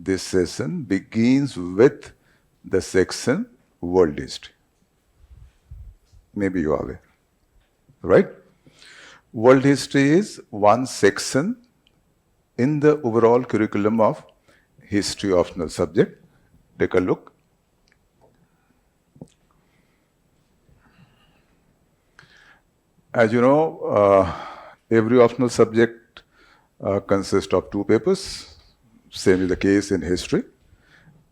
this session begins with the section World History. Maybe you are aware, right? World History is one section in the overall curriculum of History Optional subject. Take a look. As you know, every optional subject consists of two papers. Same is the case in history.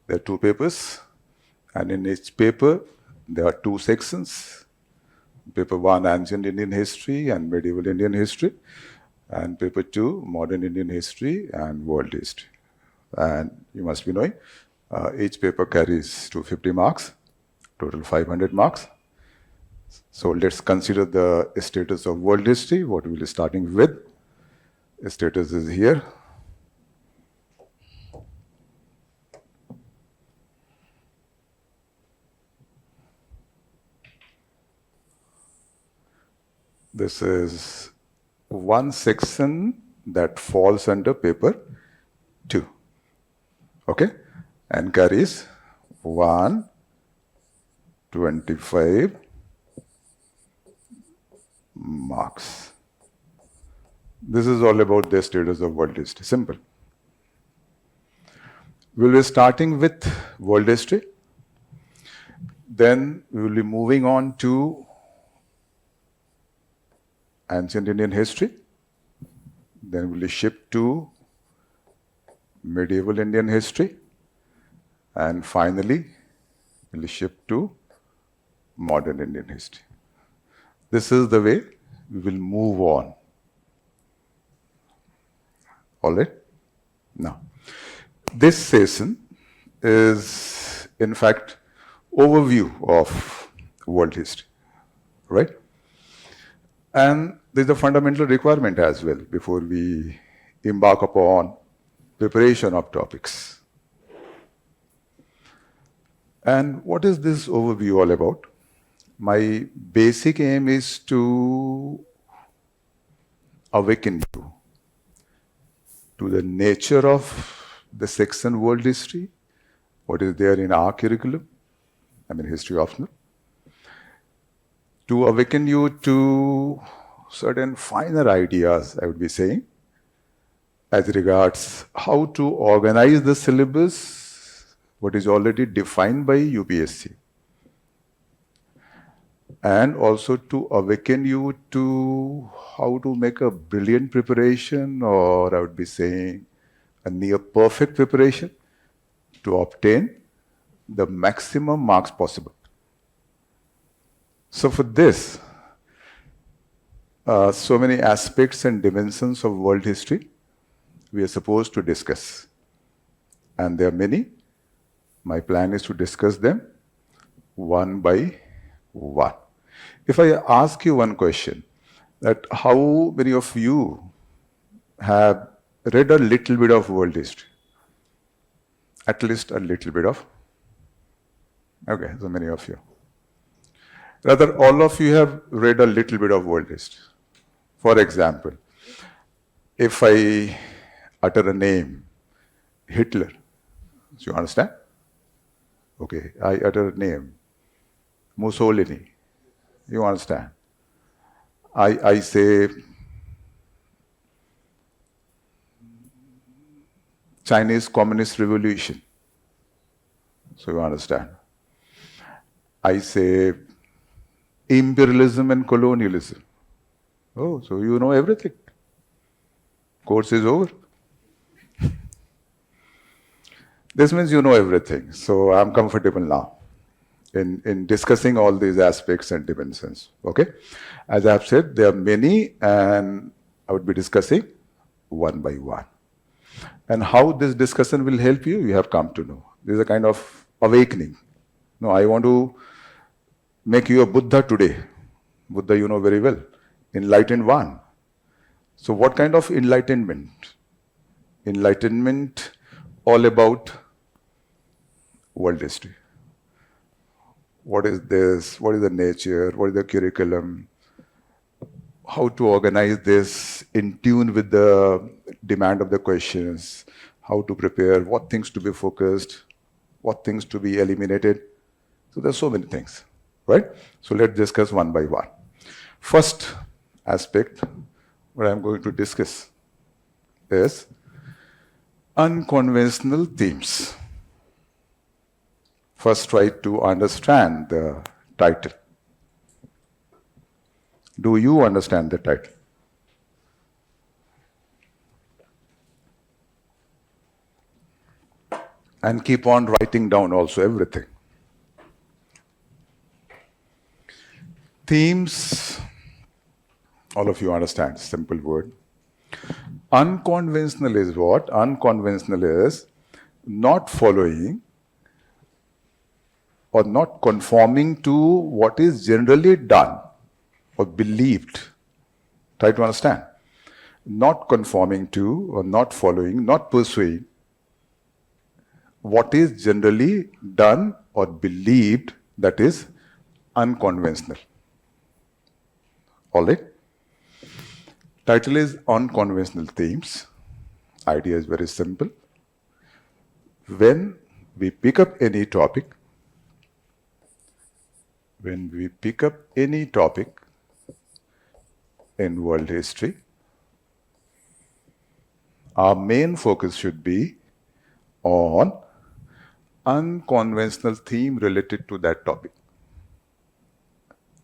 There are two papers, and in each paper there are two sections. Paper 1, Ancient Indian History and Medieval Indian History, and paper 2, Modern Indian History and World History. And you must be knowing, each paper carries 250 marks, total 500 marks. So let's consider the status of world history, what we'll be starting with. The status is here. This is one section that falls under paper 2, okay, and carries 125 marks. This is all about the status of world history. Simple. We'll be starting with world history. Then we will be moving on to Ancient Indian History. Then we'll be shipped to Medieval Indian History. And finally, we'll be shipped to Modern Indian History. This is the way we will move on. All right? Now, this session is, in fact, overview of world history, right? And there's a fundamental requirement as well before we embark upon preparation of topics. And what is this overview all about? My basic aim is to awaken you to the nature of the section world history, what is there in our curriculum, history optional, to awaken you to certain finer ideas, I would be saying, as regards how to organize the syllabus, what is already defined by UPSC, and also to awaken you to how to make a brilliant preparation, or I would be saying a near perfect preparation to obtain the maximum marks possible. So for this, so many aspects and dimensions of world history we are supposed to discuss. And there are many. My plan is to discuss them one by one. If I ask you one question, that how many of you have read a little bit of world history? At least a little bit of? Okay, so many of you. Rather, all of you have read a little bit of world history. For example, if I utter a name, Hitler, do you understand? Okay, I utter a name, Mussolini, you understand? I say Chinese Communist Revolution, so you understand? I say imperialism and colonialism. Oh, so you know everything. Course is over. This means you know everything. So I'm comfortable now in discussing all these aspects and dimensions. Okay? As I've said, there are many, and I would be discussing one by one. And how this discussion will help you, you have come to know. This is a kind of awakening. No, I want to make you a Buddha today. Buddha, you know very well. Enlightened one. So what kind of enlightenment? Enlightenment all about world history. What is this? What is the nature? What is the curriculum? How to organize this in tune with the demand of the questions? how to prepare, what things to be focused, what things to be eliminated. So there's so many things, right? So let's discuss one by one. First aspect what I'm going to discuss is unconventional themes. First, try to understand the title. Do you understand the title? And keep on writing down also everything. Themes, all of you understand, simple word. Unconventional is what? Unconventional is not following or not conforming to what is generally done or believed. Try to understand. Not conforming to or not following, not pursuing what is generally done or believed, that is unconventional. All right? Title is Unconventional Themes. Idea is very simple. When we pick up any topic, in world history, our main focus should be on unconventional theme related to that topic.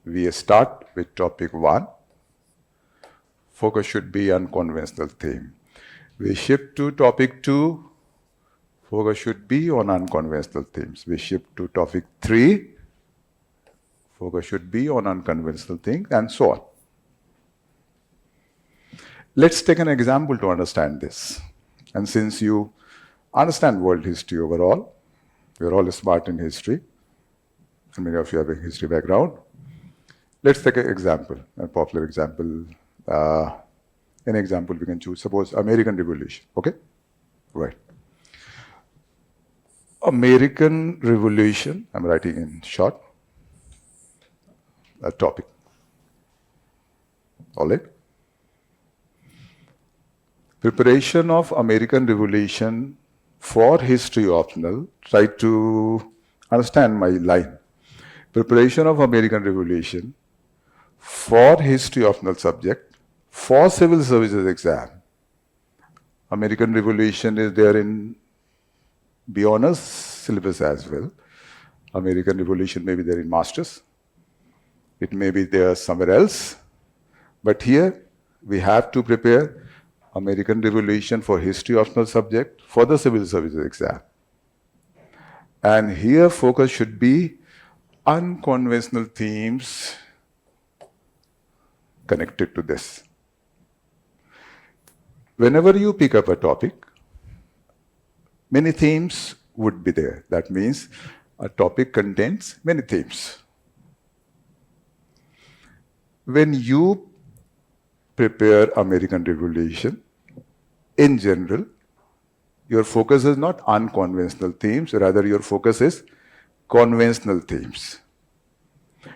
We start with topic 1. Focus should be unconventional theme. We shift to topic 2. Focus should be on unconventional themes. We shift to topic 3. Focus should be on unconventional things, and so on. Let's take an example to understand this. And since you understand world history overall, we're all smart in history, and many of you have a history background. Let's take an example, a popular example. Any example we can choose. Suppose American Revolution, okay? Right. American Revolution, I'm writing in short, a topic. All right? Preparation of American Revolution for History Optional. Try to understand my line. Preparation of American Revolution for History Optional subject for Civil Services exam. American Revolution is there in B honors syllabus as well. American Revolution may be there in masters. It may be there somewhere else. But here we have to prepare American Revolution for History Optional subject for the Civil Services exam. And here focus should be unconventional themes connected to this. Whenever you pick up a topic, many themes would be there. That means a topic contains many themes. When you prepare American Revolution, in general, your focus is not unconventional themes, rather your focus is conventional themes.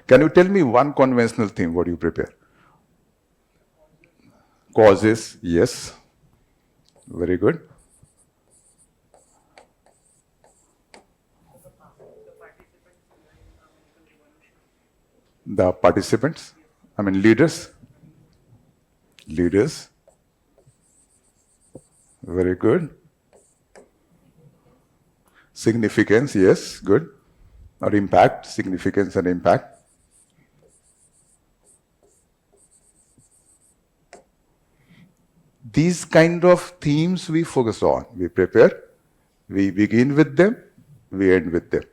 Can you tell me one conventional theme, what you prepare? Causes, yes. Very good. The participants, leaders. Leaders. Very good. Significance, yes, good. Or impact, significance and impact. These kind of themes we focus on. We prepare, we begin with them, we end with them.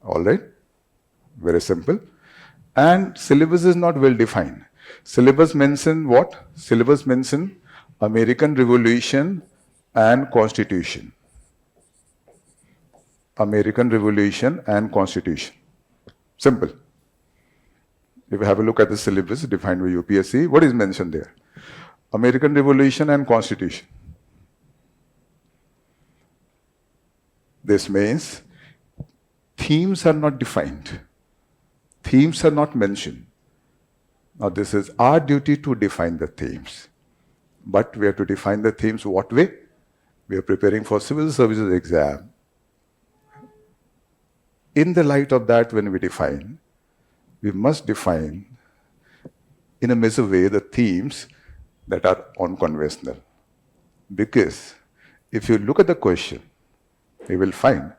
All right? Very simple. And syllabus is not well defined. Syllabus mention what? Syllabus mention American Revolution and Constitution. American Revolution and Constitution. Simple. If you have a look at the syllabus defined by UPSC, what is mentioned there? American Revolution and Constitution. This means themes are not defined. Themes are not mentioned. Now this is our duty to define the themes. But we have to define the themes what way? We are preparing for civil services exam. In the light of that, when we must define in a major way the themes that are unconventional. Because if you look at the question, you will find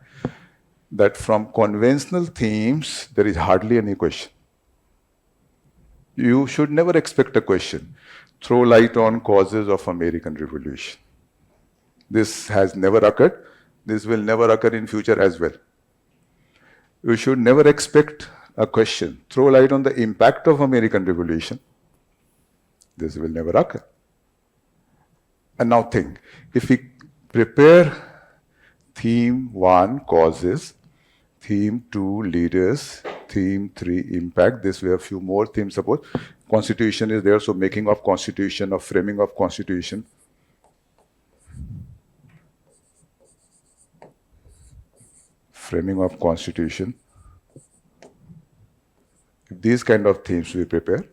that from conventional themes, there is hardly any question. You should never expect a question. Throw light on causes of American Revolution. This has never occurred. This will never occur in future as well. You should never expect a question. Throw light on the impact of American Revolution. This will never occur. And now think, if we prepare theme 1, causes, theme 2, leaders, theme 3, impact, this way a few more themes, suppose constitution is there, so making of constitution or framing of constitution. Framing of constitution. If these kind of themes we prepare,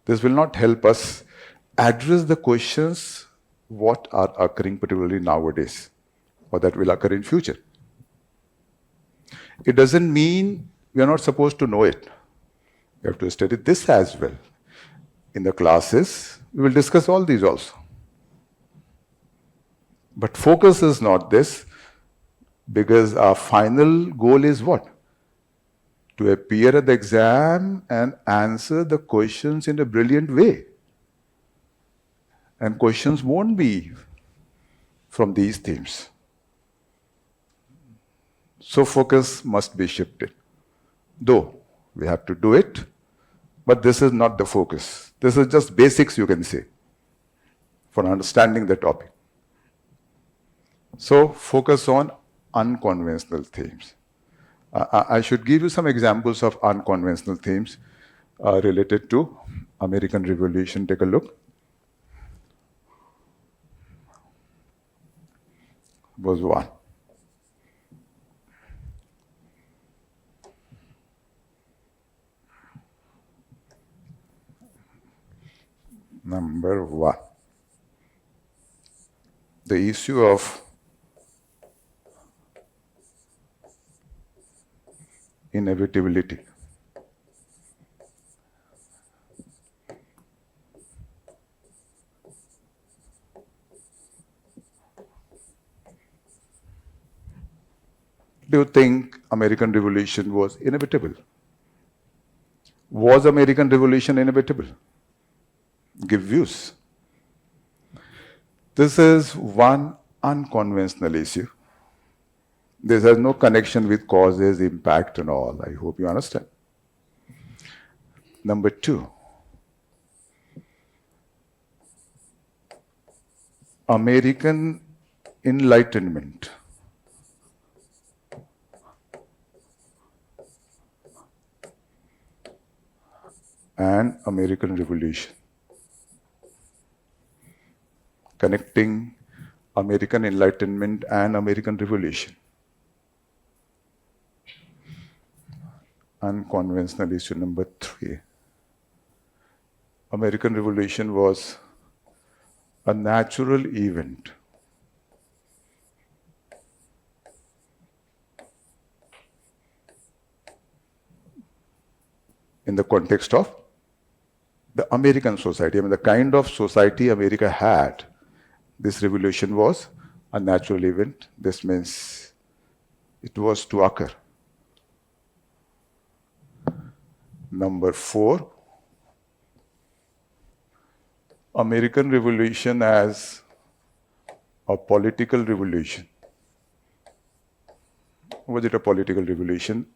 this will not help us address the questions what are occurring particularly nowadays or that will occur in future. It doesn't mean we are not supposed to know it. We have to study this as well. In the classes, we will discuss all these also. But focus is not this, because our final goal is what? To appear at the exam and answer the questions in a brilliant way. And questions won't be from these themes. So focus must be shifted. Though we have to do it, but this is not the focus. This is just basics, you can say, for understanding the topic. So focus on unconventional themes. I should give you some examples of unconventional themes related to American Revolution. Take a look. Was 1. Number 1. The issue of inevitability. Do you think American Revolution was inevitable? Was American Revolution inevitable? Give views. This is one unconventional issue. This has no connection with causes, impact and all. I hope you understand. Number 2. American Enlightenment. And American Revolution. Connecting American Enlightenment and American Revolution. Unconventional issue number 3. American Revolution was a natural event. In the context of the American society, the kind of society America had, this revolution was a natural event. This means it was to occur. Number 4, American Revolution as a political revolution. Was it a political revolution?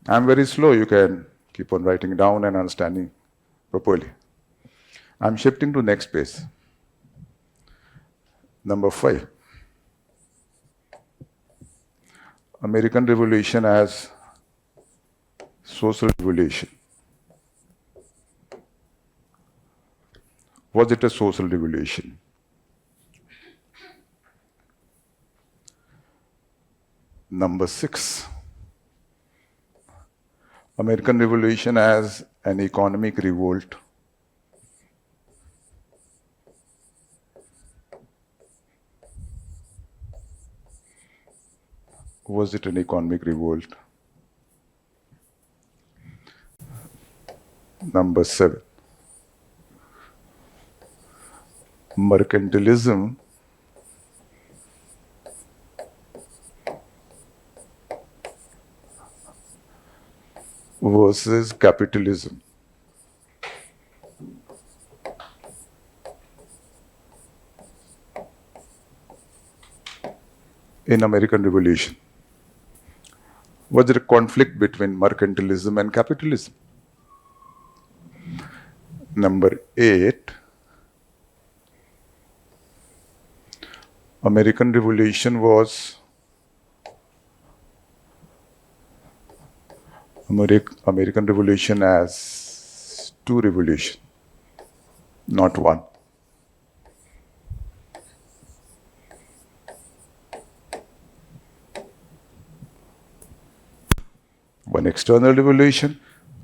I'm very slow, you can keep on writing down and understanding properly. I'm shifting to next page. Number 5. American Revolution as social revolution. Was it a social revolution? Number 6. American Revolution as an economic revolt. Was it an economic revolt? Number 7. Mercantilism versus capitalism. In American Revolution. Was there a conflict between mercantilism and capitalism? Number 8. American Revolution was American Revolution as two revolutions, not one. One external revolution,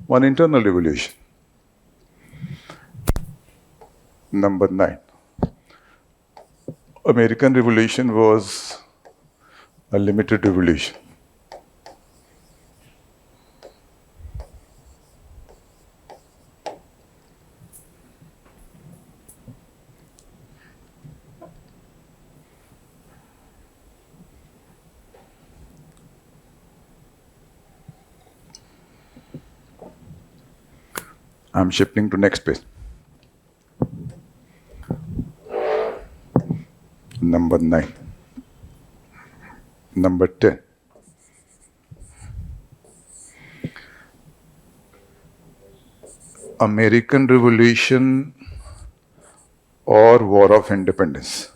one internal revolution. Number 9. American Revolution was a limited revolution. I'm shifting to next page. Number 9. Number 10. American Revolution or War of Independence.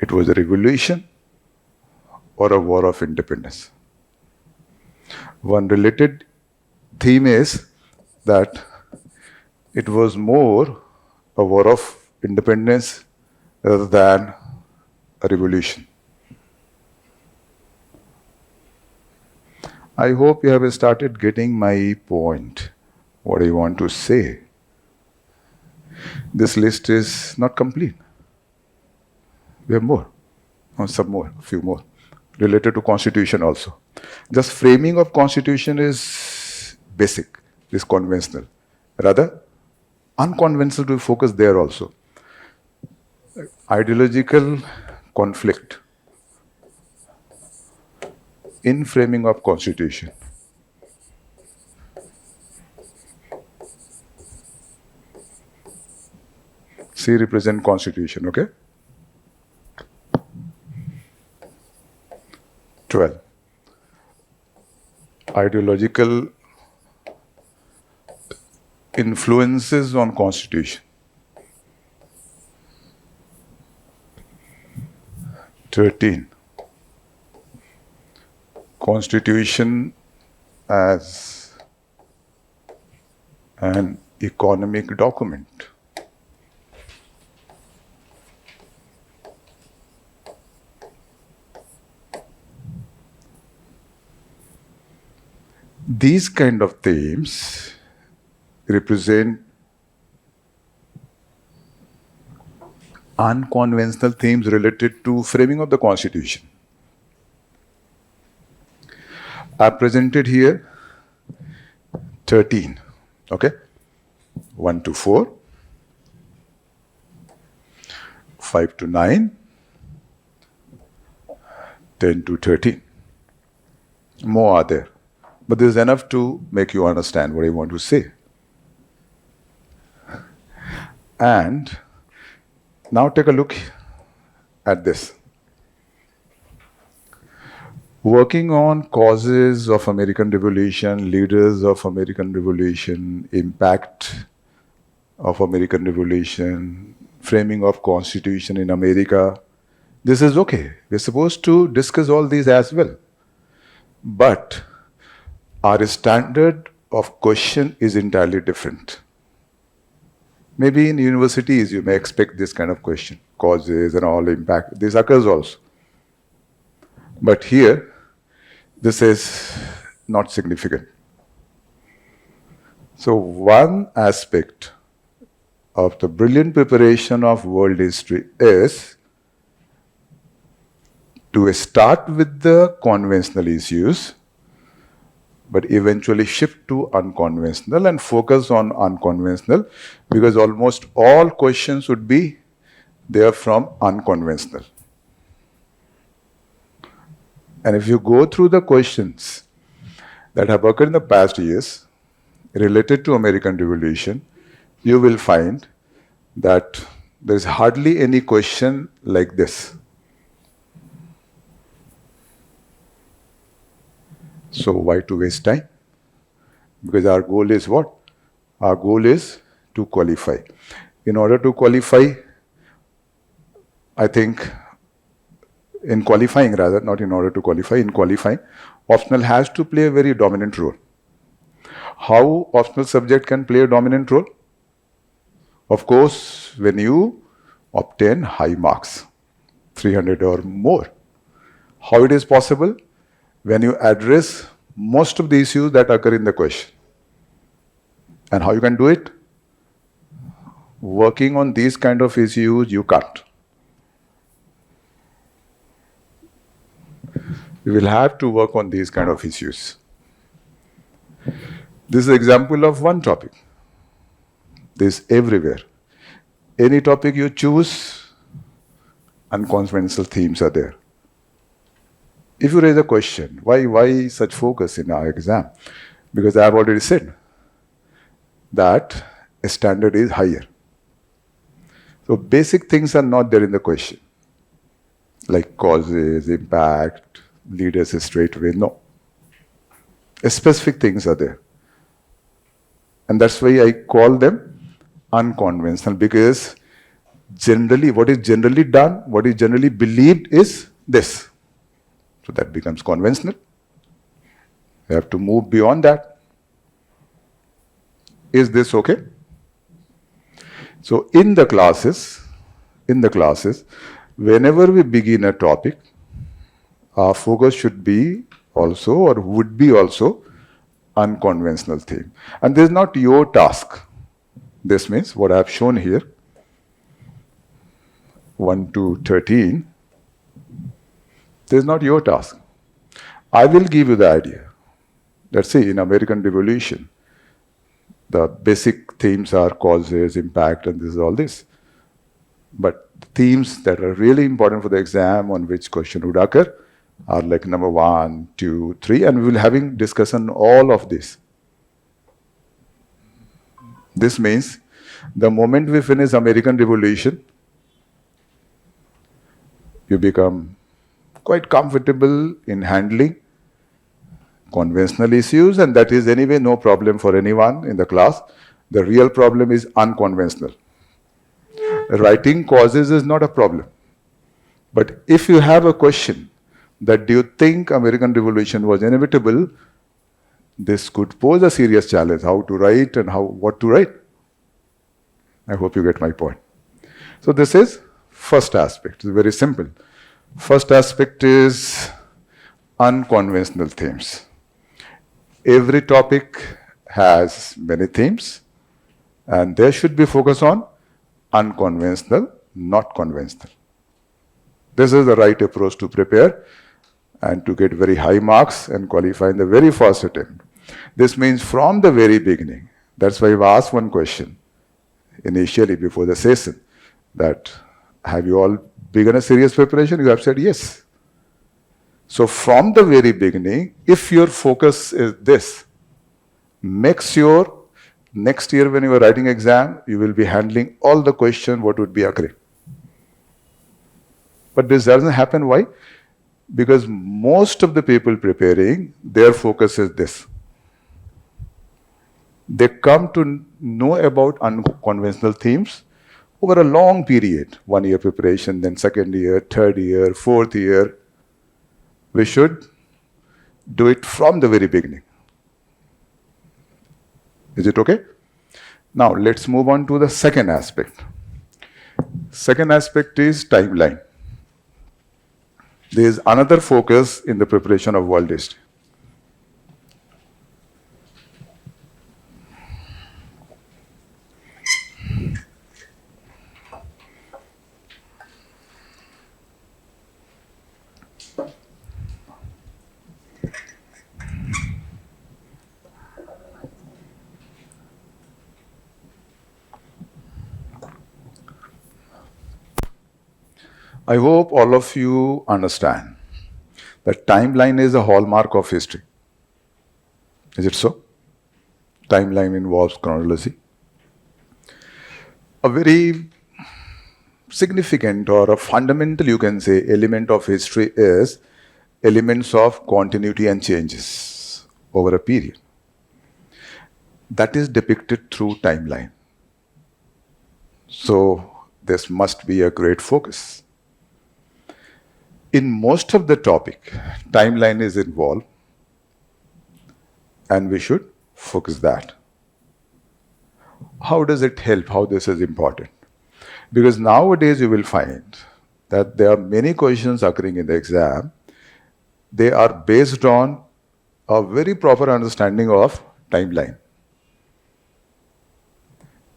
It was a revolution or a war of independence. One related theme is that it was more a war of independence rather than a revolution. I hope you have started getting my point, what I want to say. This list is not complete. We have more, or some more, a few more, related to constitution also. Just framing of constitution is basic, is conventional. Rather, unconventional to focus there also. Ideological conflict in framing of constitution. C represent constitution, okay? 12. Ideological influences on constitution. 13. Constitution as an economic document. These kind of themes represent unconventional themes related to framing of the constitution. I presented here 13, okay? 1 to 4, 5 to 9, 10 to 13. More are there. But this is enough to make you understand what I want to say. And now take a look at this. Working on causes of American Revolution, leaders of American Revolution, impact of American Revolution, framing of Constitution in America. This is okay. We're supposed to discuss all these as well. But our standard of question is entirely different. Maybe in universities you may expect this kind of question, causes and all impact. This occurs also. But here, this is not significant. So one aspect of the brilliant preparation of world history is to start with the conventional issues, but eventually shift to unconventional and focus on unconventional, because almost all questions would be there from unconventional. And if you go through the questions that have occurred in the past years related to American Revolution, you will find that there is hardly any question like this. So why to waste time? Because our goal is what? Our goal is to qualify. In order to qualify, I think in qualifying rather, not in order to qualify, in qualifying, optional has to play a very dominant role. How optional subject can play a dominant role? Of course, when you obtain high marks, 300 or more. How it is possible? When you address most of the issues that occur in the question. And how you can do it? Working on these kind of issues, you can't. You will have to work on these kind of issues. This is an example of one topic. This is everywhere. Any topic you choose, unconventional themes are there. If you raise a question, why such focus in our exam? Because I have already said that a standard is higher. So basic things are not there in the question, like causes, impact, leaders straightway. No. Specific things are there. And that's why I call them unconventional, because generally, what is generally done, what is generally believed is this. So that becomes conventional. You have to move beyond that. Is this okay? So in the classes, whenever we begin a topic, our focus should be also, or would be also, unconventional theme. And this is not your task. This means what I have shown here, 1 to 13, this is not your task. I will give you the idea. Let's say in American Revolution, the basic themes are causes, impact, and this is all this. But themes that are really important for the exam on which question would occur are like number 1, 2, 3, and we will having discussion all of this. This means the moment we finish American Revolution, you become quite comfortable in handling conventional issues, and that is anyway no problem for anyone in the class. The real problem is unconventional. Writing causes is not a problem. But if you have a question that do you think American Revolution was inevitable, this could pose a serious challenge, how to write and what to write. I hope you get my point. So this is first aspect. It's very simple. First aspect is unconventional themes. Every topic has many themes, and there should be focus on unconventional, not conventional. This is the right approach to prepare and to get very high marks and qualify in the very first attempt. This means from the very beginning. That's why I've asked one question initially before the session, that have you all begun a serious preparation? You have said yes. So from the very beginning, if your focus is this, make sure next year when you are writing exam, you will be handling all the questions what would be occurring. But this doesn't happen. Why? Because most of the people preparing, their focus is this. They come to know about unconventional themes over a long period, 1 year preparation, then second year, third year, fourth year. We should do it from the very beginning. Is it okay? Now let's move on to the second aspect. Second aspect is timeline. There is another focus in the preparation of world history. I hope all of you understand that timeline is a hallmark of history. Is it so? Timeline involves chronology. A very significant or a fundamental, you can say, element of history is elements of continuity and changes over a period. That is depicted through timeline. So this must be a great focus. In most of the topic, timeline is involved, and we should focus that. How does it help? How this is important? Because nowadays you will find that there are many questions occurring in the exam. They are based on a very proper understanding of timeline.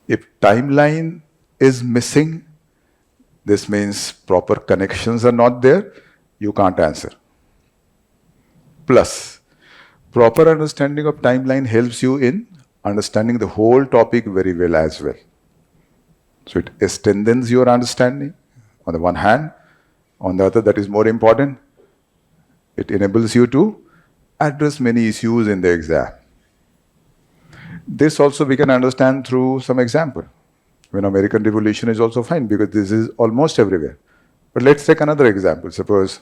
If timeline is missing, this means proper connections are not there, you can't answer. Plus, proper understanding of timeline helps you in understanding the whole topic very well as well. So it strengthens your understanding on the one hand. On the other, that is more important, it enables you to address many issues in the exam. This also we can understand through some example. When American Revolution is also fine because this is almost everywhere. But let's take another example. Suppose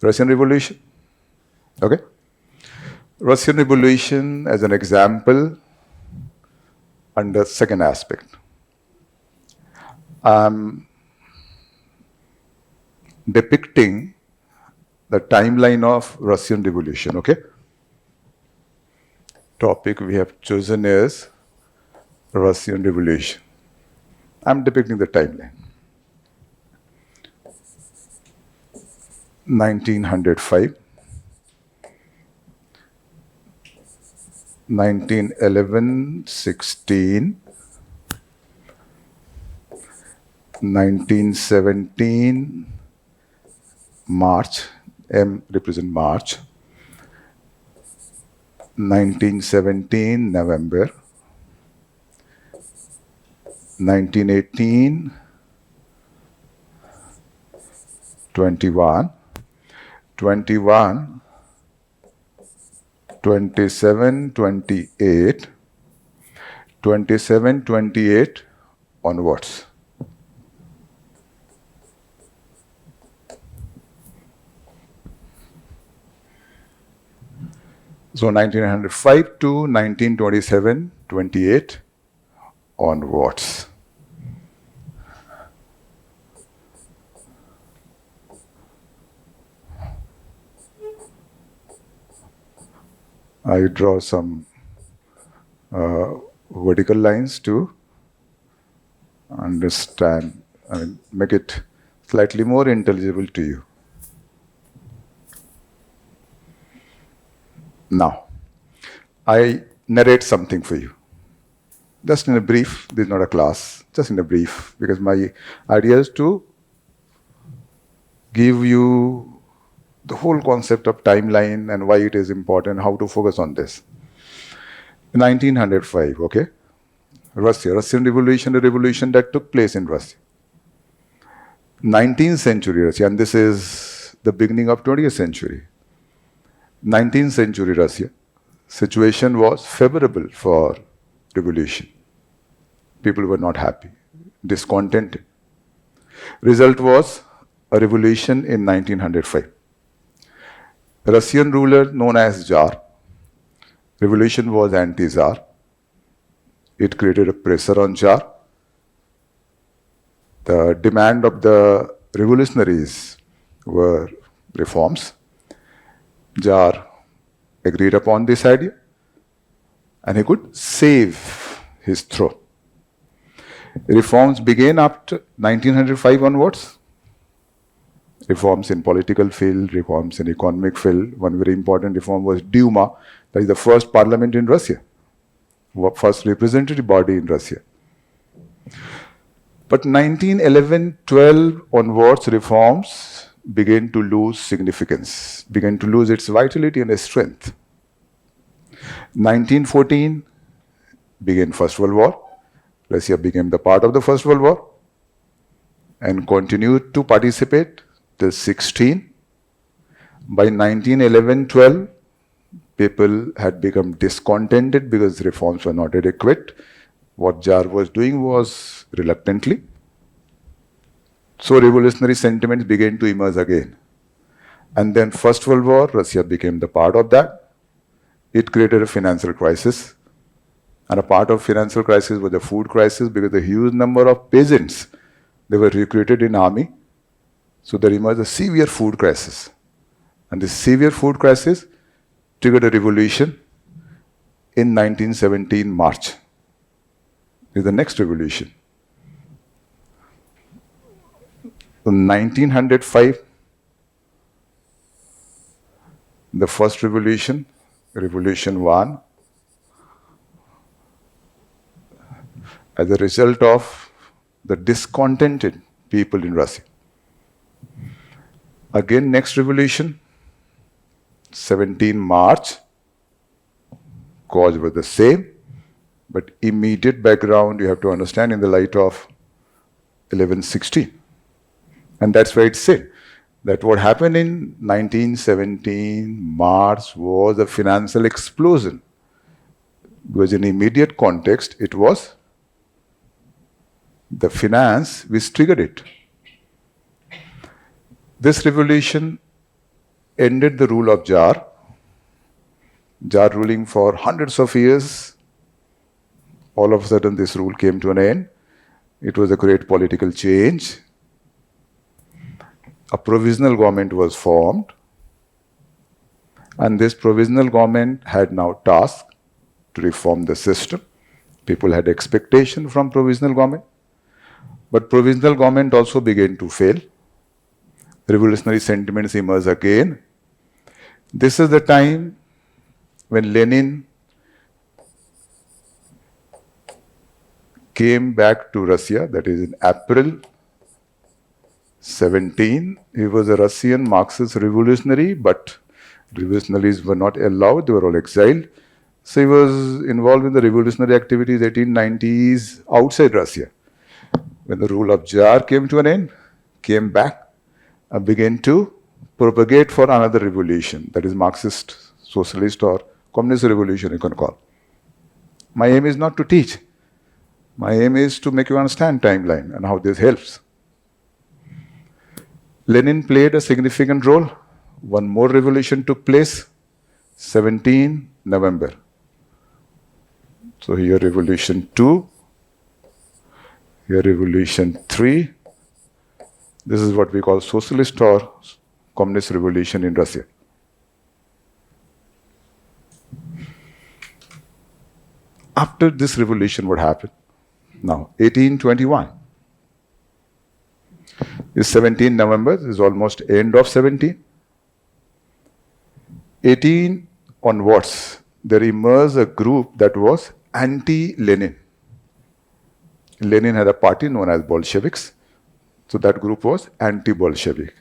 Russian Revolution. Okay? Russian Revolution as an example under second aspect. Depicting the timeline of Russian Revolution, okay? Topic we have chosen is Russian Revolution. I'm depicting the timeline. 1905, 1911, 16, 1917, March, M represent March, 1917, November, 1918, 21, 21, 27, 28, 27, 28 onwards. So 1905 to 1927, 28 onwards. I draw some vertical lines to understand, make it slightly more intelligible to you. Now, I narrate something for you. Just in a brief, this is not a class, just in a brief, because my idea is to give you the whole concept of timeline and why it is important, how to focus on this. 1905, okay? Russian Revolution, a revolution that took place in Russia. 19th century Russia, and this is the beginning of 20th century. 19th century Russia, situation was favorable for revolution. People were not happy, discontented. Result was a revolution in 1905. Russian ruler known as Tsar. Revolution was anti-Tsar. It created a pressure on Tsar. The demand of the revolutionaries were reforms. Tsar agreed upon this idea and he could save his throne. Reforms began after 1905 onwards. Reforms in political field, reforms in economic field. One very important reform was Duma, that is the first parliament in Russia, first representative body in Russia. But 1911-12 onwards, reforms began to lose significance, began to lose its vitality and strength. 1914 began First World War. Russia became the part of the First World War. and continued to participate till 16. By 1911-12, people had become discontented because reforms were not adequate. What Jar was doing was reluctantly. So revolutionary sentiments began to emerge again. And then First World War, Russia became the part of that. It created a financial crisis. And a part of financial crisis was the food crisis because the huge number of peasants, they were recruited in army. So there emerged a severe food crisis. And this severe food crisis triggered a revolution in 1917 March. This is the next revolution. In 1905, the first revolution, Revolution 1, as a result of the discontented people in Russia. Again, next revolution, 17 March, cause was the same, but immediate background you have to understand in the light of 1116. And that's why it's said that what happened in 1917 March was a financial explosion. Because in immediate context, it was the finance which triggered it. This revolution ended the rule of Jar. Jar ruling for hundreds of years. All of a sudden, this rule came to an end. It was a great political change. A provisional government was formed. And this provisional government had now task to reform the system. People had expectation from provisional government. But provisional government also began to fail. Revolutionary sentiments emerged again. This is the time when Lenin came back to Russia, that is in April 17. He was a Russian Marxist revolutionary, but revolutionaries were not allowed, they were all exiled. So he was involved in the revolutionary activities 1890s outside Russia. When the rule of Tsar came to an end, came back and began to propagate for another revolution, that is Marxist, socialist or communist revolution you can call. My aim is not to teach. My aim is to make you understand timeline and how this helps. Lenin played a significant role. One more revolution took place, 17 November. So here Revolution 2, here Revolution 3. This is what we call socialist or communist revolution in Russia. After this revolution, what happened? Now, 1821 is 17 November, this is almost end of 17. 18 onwards, there emerged a group that was anti-Lenin. Lenin had a party known as Bolsheviks, so that group was anti-Bolshevik.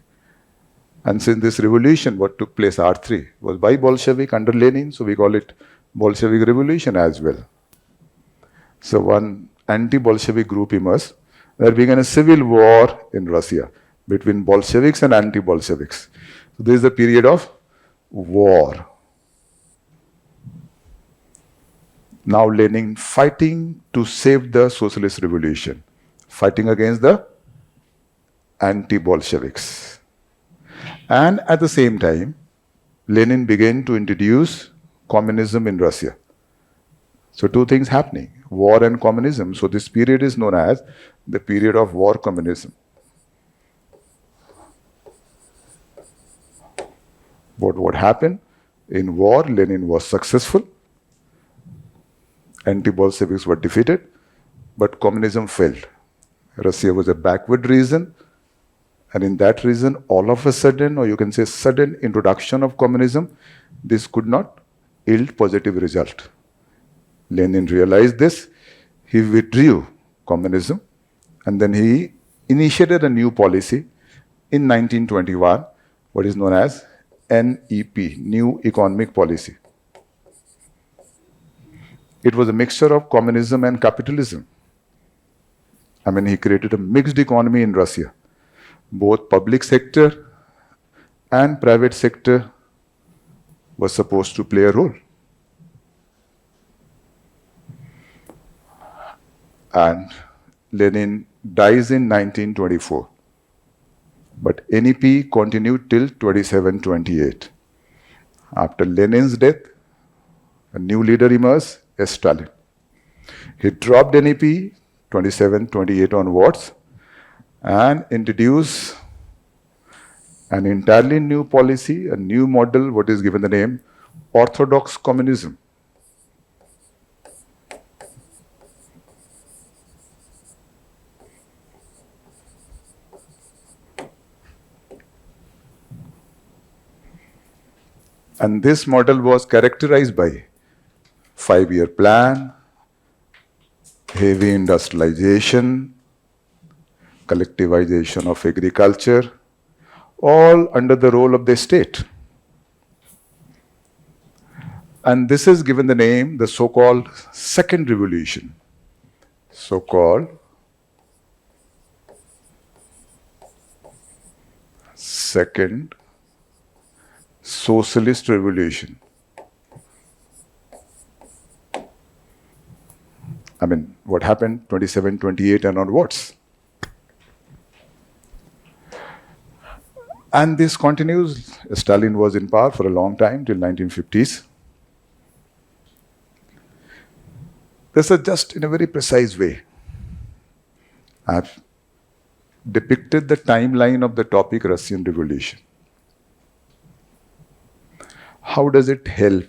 And since this revolution, what took place, R3, was by Bolshevik under Lenin, so we call it Bolshevik Revolution as well. So one anti-Bolshevik group emerged. There began a civil war in Russia between Bolsheviks and anti-Bolsheviks. So this is the period of war. Now Lenin fighting to save the socialist revolution, fighting against the anti-Bolsheviks. And at the same time, Lenin began to introduce communism in Russia. So two things happening, war and communism. So this period is known as the period of war communism. What happened? In war, Lenin was successful. Anti-Bolsheviks were defeated, but communism failed. Russia was a backward region, and in that region, all of a sudden, or you can say sudden introduction of communism, this could not yield positive result. Lenin realized this, he withdrew communism, and then he initiated a new policy in 1921, what is known as NEP, New Economic Policy. It was a mixture of communism and capitalism. I mean, he created a mixed economy in Russia. Both public sector and private sector was supposed to play a role. And Lenin dies in 1924. But NEP continued till 27-28. After Lenin's death, a new leader emerged, Stalin. He dropped NEP 27-28 onwards and introduced an entirely new policy, a new model, what is given the name Orthodox Communism. And this model was characterized by 5-year plan, heavy industrialization, collectivization of agriculture, all under the role of the state. And this is given the name, the so-called Second Revolution. So-called Second Socialist Revolution. I mean, what happened 27-28 and onwards. And this continues. Stalin was in power for a long time, till 1950s. This is just in a very precise way. I've depicted the timeline of the topic Russian Revolution. How does it help?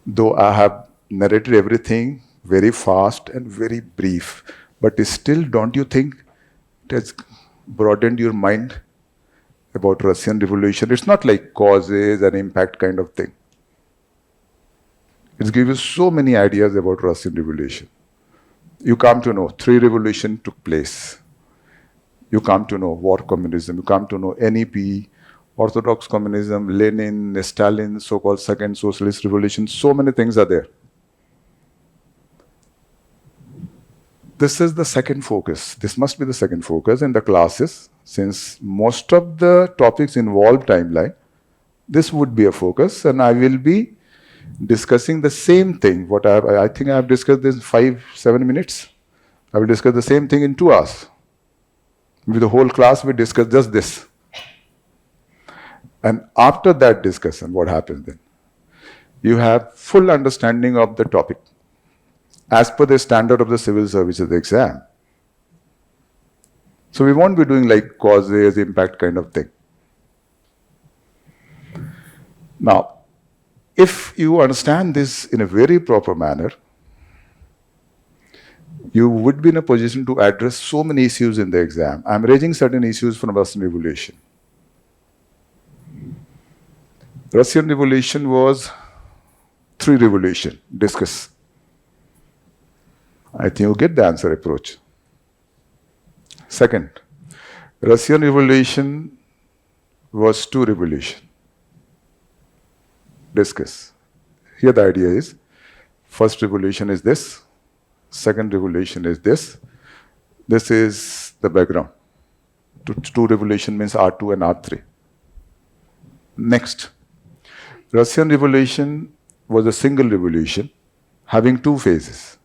Though I have narrated everything very fast and very brief, but still, don't you think it has broadened your mind about Russian Revolution? It's not like causes and impact kind of thing. It gives you so many ideas about Russian Revolution. You come to know 3 revolutions took place. You come to know war communism. You come to know NEP, Orthodox communism, Lenin, Stalin, so-called Second Socialist Revolution. So many things are there. This is the second focus. This must be the second focus in the classes. Since most of the topics involve timeline, this would be a focus, and I will be discussing the same thing. What I think I have discussed this in 5-7 minutes. I will discuss the same thing in 2 hours. With the whole class, we discuss just this. And after that discussion, what happens then? You have full understanding of the topic as per the standard of the civil services exam. So we won't be doing like causes, impact kind of thing. Now, if you understand this in a very proper manner, you would be in a position to address so many issues in the exam. I'm raising certain issues from Russian Revolution. Russian Revolution was 3 revolutions. Discuss. I think you get the answer approach. Second, Russian Revolution was 2 revolutions. Discuss. Here the idea is, first revolution is this, second revolution is this. This is the background. 2 revolution means R2 and R3. Next, Russian Revolution was a single revolution having 2 phases.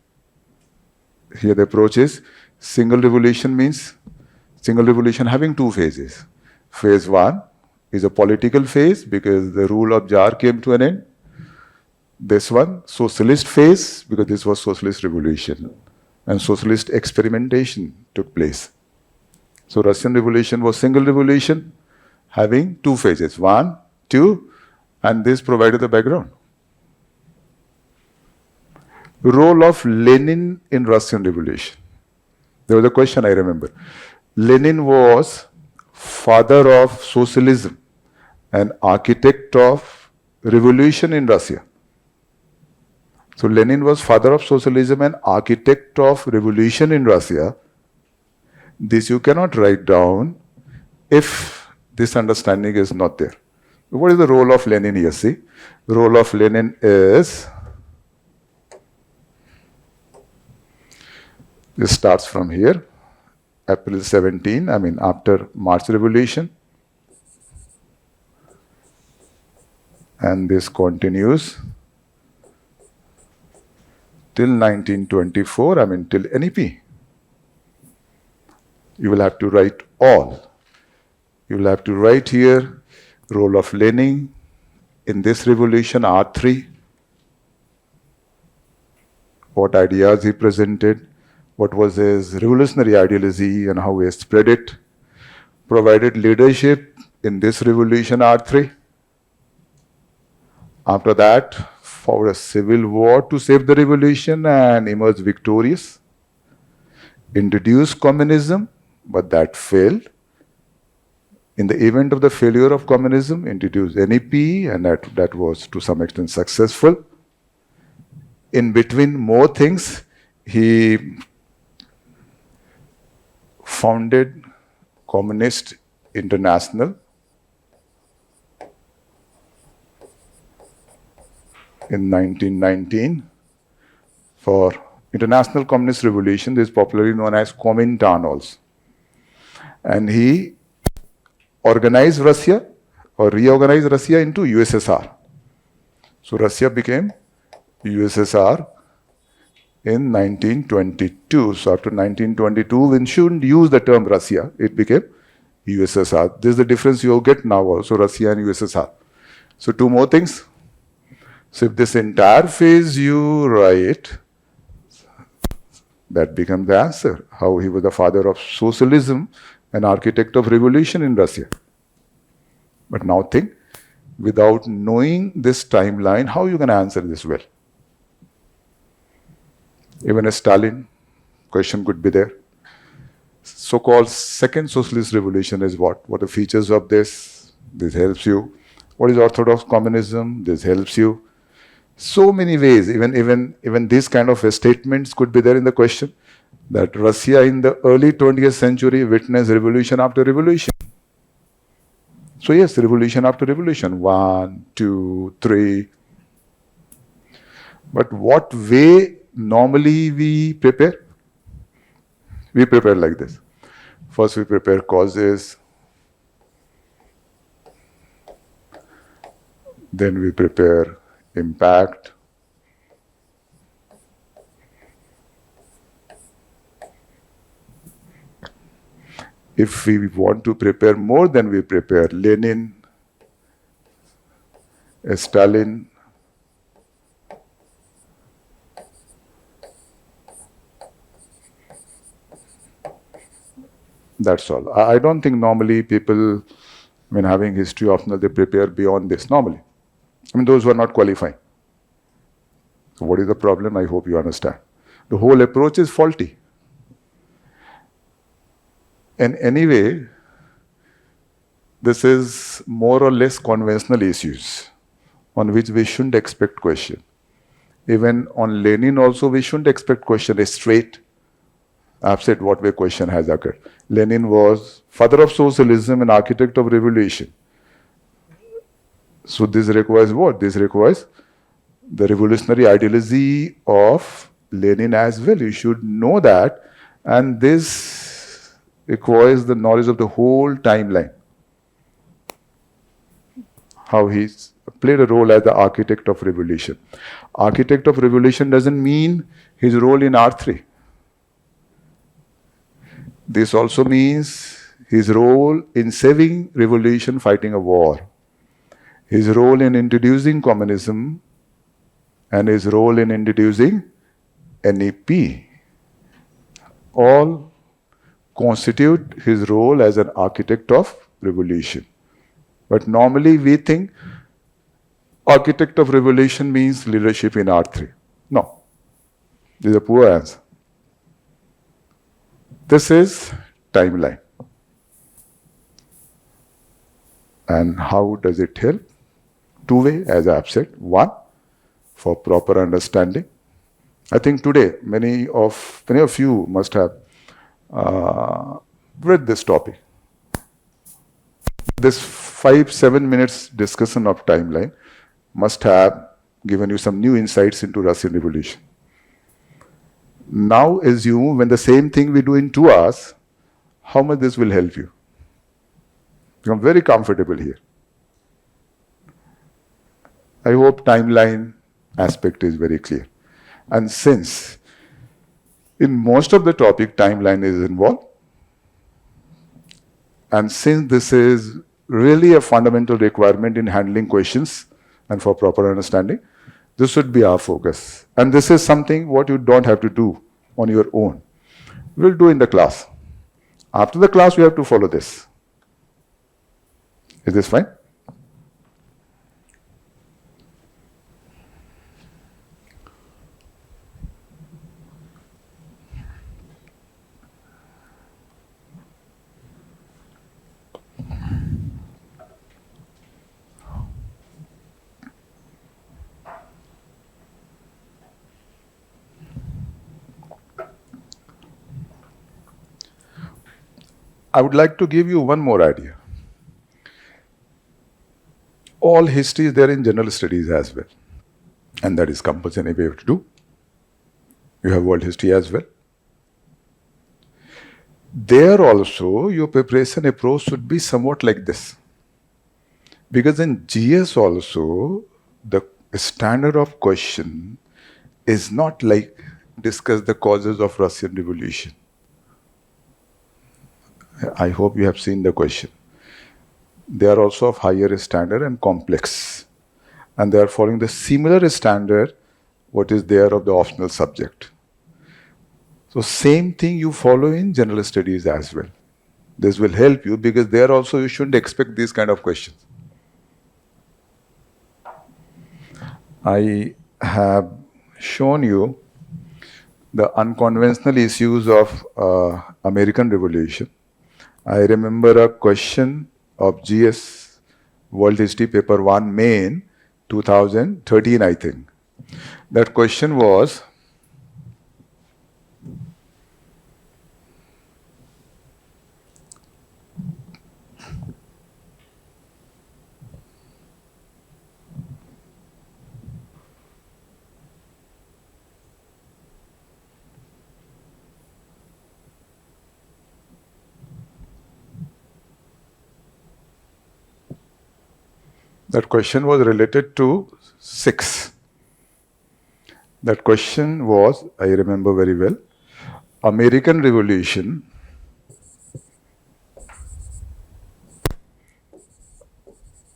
Here the approach is, single revolution means single revolution having 2 phases. Phase 1 is a political phase because the rule of Tsar came to an end. This one, socialist phase, because this was socialist revolution and socialist experimentation took place. So Russian Revolution was single revolution having 2 phases, 1, 2, and this provided the background. Role of Lenin in Russian Revolution. There was a question I remember. Lenin was father of socialism and architect of revolution in Russia. So Lenin was father of socialism and architect of revolution in Russia. This you cannot write down if this understanding is not there. What is the role of Lenin here? See, the role of Lenin is This starts from here, April 17, after March Revolution. And this continues till 1924, till NEP. You will have to write all. You will have to write here role of Lenin in this revolution, R3, what ideas he presented, what was his revolutionary ideology and how he spread it, provided leadership in this revolution, R3. After that, fought a civil war to save the revolution and emerged victorious. Introduced communism, but that failed. In the event of the failure of communism, introduced NEP, and that was to some extent successful. In between more things, he founded Communist International in 1919 for International Communist Revolution. This is popularly known as Comintern also. And he organized Russia or reorganized Russia into USSR. So Russia became USSR in 1922. So after 1922, we shouldn't use the term Russia. It became USSR. This is the difference you get now also, Russia and USSR. So two more things. So if this entire phase you write, that becomes the answer. How he was the father of socialism and architect of revolution in Russia. But now think, without knowing this timeline, how you can answer this well? Even a Stalin question could be there. So-called second socialist revolution is what? What are the features of this? This helps you. What is orthodox communism? This helps you. So many ways, even these kind of statements could be there in the question, that Russia in the early 20th century witnessed revolution after revolution. So yes, revolution after revolution, 1, 2, 3. But what way normally we prepare? We prepare like this. First we prepare causes, then we prepare impact, if we want to prepare more, then we prepare Lenin, Stalin, that's all. I don't think normally people, when having history optional, they prepare beyond this normally. Those who are not qualifying. So what is the problem? I hope you understand. The whole approach is faulty. And anyway, this is more or less conventional issues on which we shouldn't expect question. Even on Lenin also, we shouldn't expect question straight. I've said what way question has occurred. Lenin was father of socialism and architect of revolution. So this requires what? This requires the revolutionary ideology of Lenin as well. You should know that. And this requires the knowledge of the whole timeline. How he played a role as the architect of revolution. Architect of revolution doesn't mean his role in R3. This also means his role in saving revolution, fighting a war. His role in introducing communism and his role in introducing NEP all constitute his role as an architect of revolution. But normally we think architect of revolution means leadership in R3. No, this is a poor answer. This is timeline. And how does it help? Two ways, as I have said. One, for proper understanding. I think today many of you must have read this topic. This 5-7 minutes discussion of timeline must have given you some new insights into Russian Revolution. Now assume when the same thing we do in 2 hours, how much this will help you. Become very comfortable here. I hope timeline aspect is very clear. And since in most of the topic timeline is involved, and since this is really a fundamental requirement in handling questions and for proper understanding, this should be our focus. And this is something what you don't have to do on your own. We'll do in the class. After the class, you have to follow this. Is this fine? I would like to give you one more idea. All history is there in general studies as well. And that is compulsory way to do. You have world history as well. There also, your preparation approach should be somewhat like this. Because in GS also, the standard of question is not like discuss the causes of Russian Revolution. I hope you have seen the question. They are also of higher standard and complex. And they are following the similar standard what is there of the optional subject. So same thing you follow in general studies as well. This will help you because there also you shouldn't expect these kind of questions. I have shown you the unconventional issues of American Revolution. I remember a question of GS World History Paper 1 Main 2013, I think. That question was, related to 6. That question was, I remember very well, American Revolution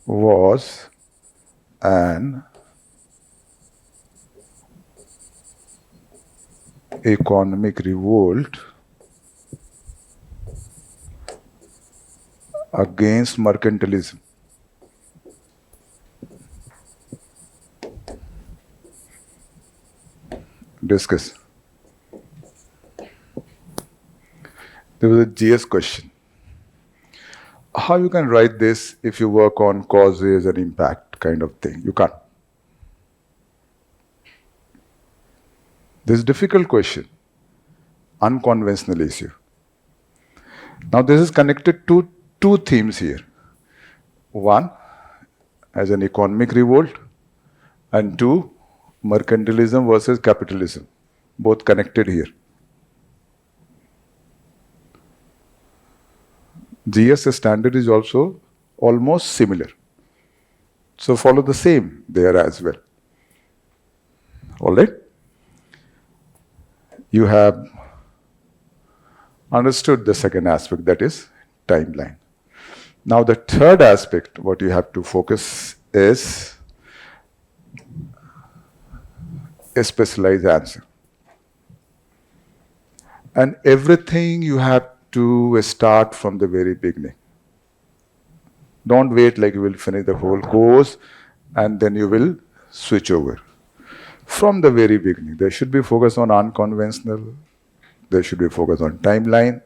was an economic revolt against mercantilism. Discuss. There was a GS question. How you can write this if you work on causes and impact kind of thing? You can't. This is a difficult question. Unconventional issue. Now this is connected to 2 themes here. One, as an economic revolt, and 2, mercantilism versus capitalism. Both connected here. GS standard is also almost similar. So follow the same there as well. All right? You have understood the second aspect, that is timeline. Now the third aspect, what you have to focus is a specialized answer. And everything you have to start from the very beginning. Don't wait like you will finish the whole course and then you will switch over. From the very beginning, there should be focus on unconventional, there should be focus on timeline,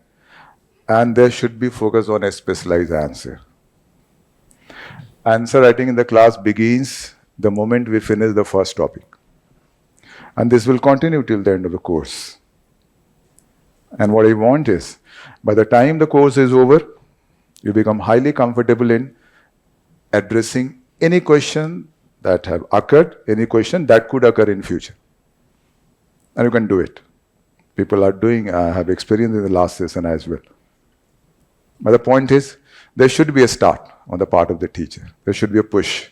and there should be focus on a specialized answer. Answer writing in the class begins the moment we finish the first topic. And this will continue till the end of the course. And what I want is, by the time the course is over, you become highly comfortable in addressing any question that have occurred, any question that could occur in future. And you can do it. People are doing, have experienced in the last session as well. But the point is, there should be a start on the part of the teacher. There should be a push.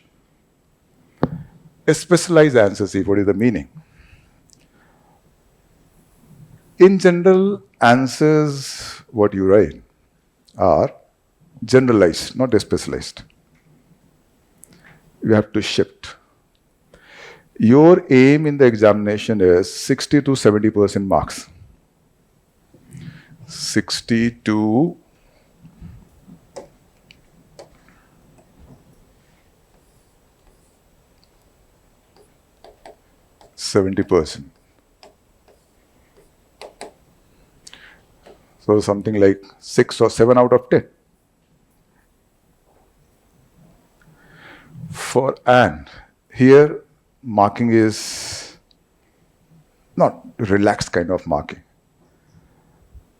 A specialized answer, see what is the meaning. In general, answers, what you write, are generalized, not specialized. You have to shift. Your aim in the examination is 60 to 70% marks. 60 to 70%. So something like 6 or 7 out of 10. And here marking is not relaxed kind of marking.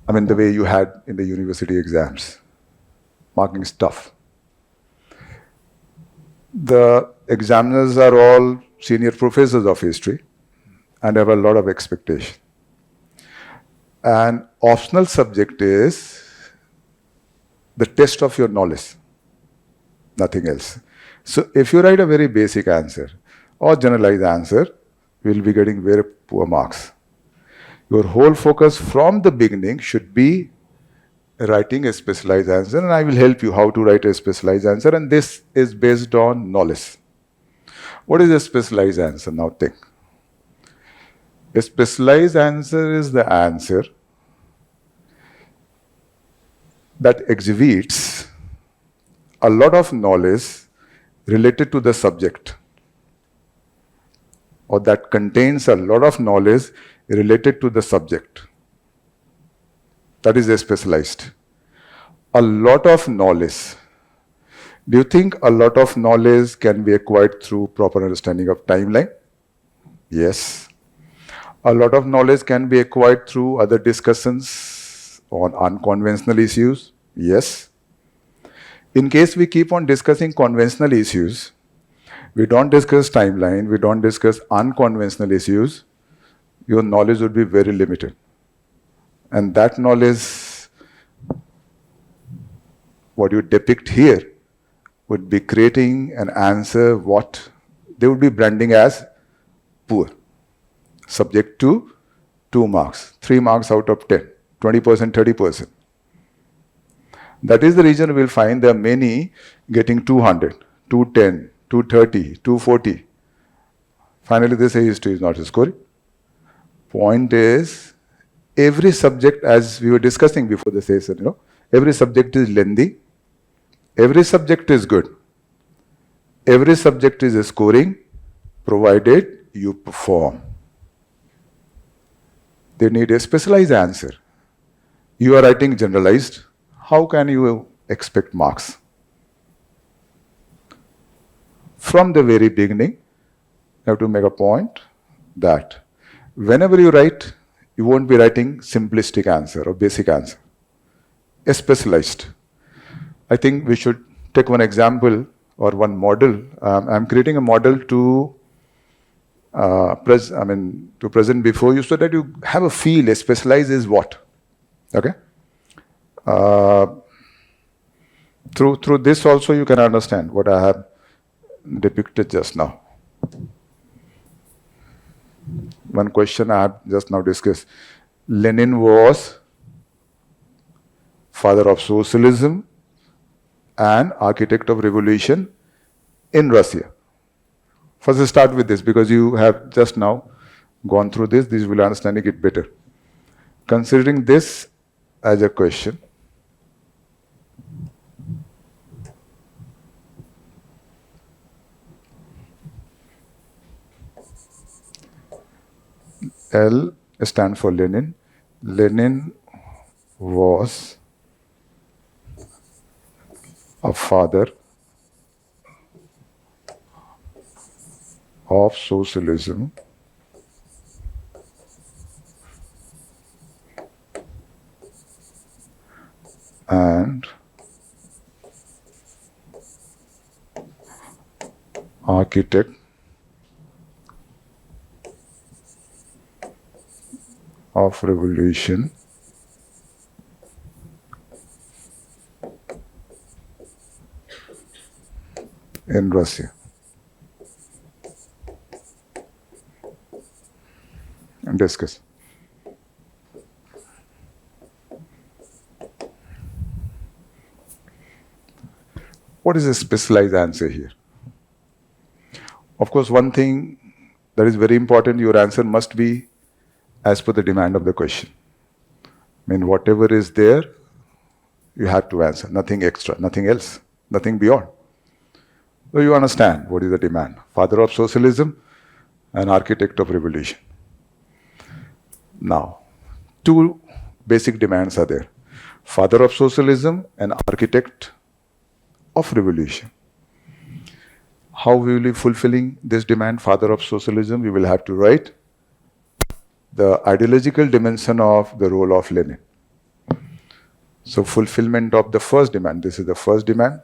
I mean the way you had in the university exams. Marking is tough. The examiners are all senior professors of history and have a lot of expectation. An optional subject is the test of your knowledge, nothing else. So if you write a very basic answer or generalized answer, you will be getting very poor marks. Your whole focus from the beginning should be writing a specialized answer, and I will help you how to write a specialized answer, and this is based on knowledge. What is a specialized answer? Now think. A specialized answer is the answer that exhibits a lot of knowledge related to the subject, or that contains a lot of knowledge related to the subject. That is a specialized. A lot of knowledge. Do you think a lot of knowledge can be acquired through proper understanding of timeline? Yes. A lot of knowledge can be acquired through other discussions on unconventional issues? Yes. In case we keep on discussing conventional issues, we don't discuss timeline, we don't discuss unconventional issues, your knowledge would be very limited. And that knowledge, what you depict here, would be creating an answer what they would be branding as poor, subject to 2 marks, 3 marks out of 10, 20%, 30%. That is the reason we'll find there are many getting 200, 210, 230, 240. Finally, they say history is not scoring. Point is, every subject, as we were discussing before the session, every subject is lengthy, every subject is good, every subject is scoring, provided you perform. They need a specialized answer. You are writing generalized. How can you expect marks? From the very beginning, you have to make a point that whenever you write, you won't be writing simplistic answer or basic answer. A specialized. I think we should take one example or one model. I'm creating a model to present before you so that you have a feel. A specialized is what? Okay. Through this also you can understand what I have depicted just now. One question I have just now discussed. Lenin was father of socialism and architect of revolution in Russia. First start with this because you have just now gone through this you will understanding it better. Considering this as a question, L stands for Lenin. Lenin was a father of socialism and architect of of revolution in Russia. And discuss. What is a specialized answer here? Of course, one thing that is very important, your answer must be as per the demand of the question. I mean, whatever is there, you have to answer. Nothing extra, nothing else, nothing beyond. So you understand what is the demand. Father of socialism and architect of revolution. Now, two basic demands are there. Father of socialism and architect of revolution. How we will be fulfilling this demand, father of socialism? We will have to write the ideological dimension of the role of Lenin. So fulfillment of the first demand, this is the first demand.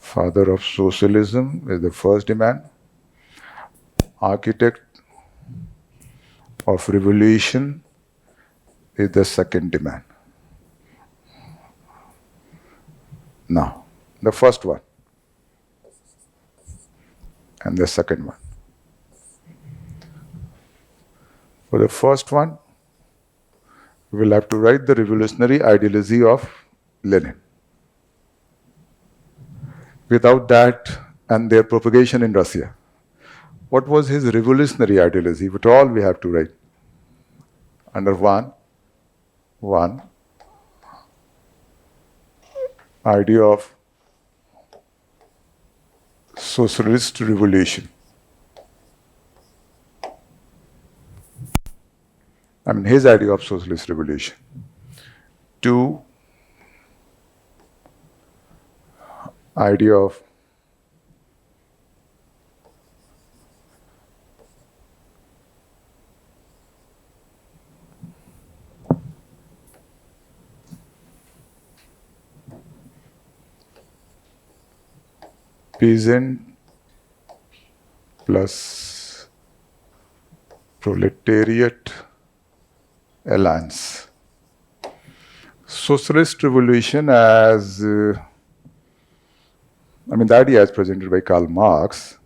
Father of socialism is the first demand. Architect of revolution is the second demand. Now, the first one and the second one. For the first one, we will have to write the revolutionary ideology of Lenin. Without that and their propagation in Russia, what was his revolutionary ideology? But all we have to write under one idea of socialist revolution. I mean, his idea of socialist revolution. Two, idea of peasant plus proletariat alliance. Socialist revolution as, the idea as presented by Karl Marx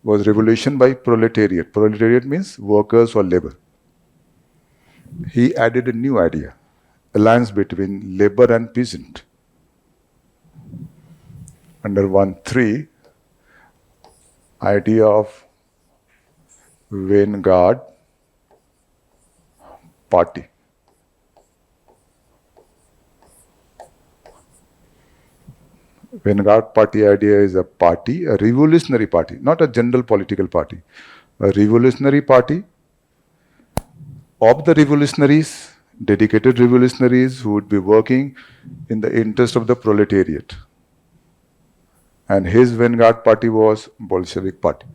was revolution by proletariat. Proletariat means workers or labor. He added a new idea, alliance between labor and peasant. Under 1.3, idea of vanguard party. Vanguard party idea is a party, a revolutionary party, not a general political party, a revolutionary party of the revolutionaries, dedicated revolutionaries who would be working in the interest of the proletariat. And his vanguard party was Bolshevik party.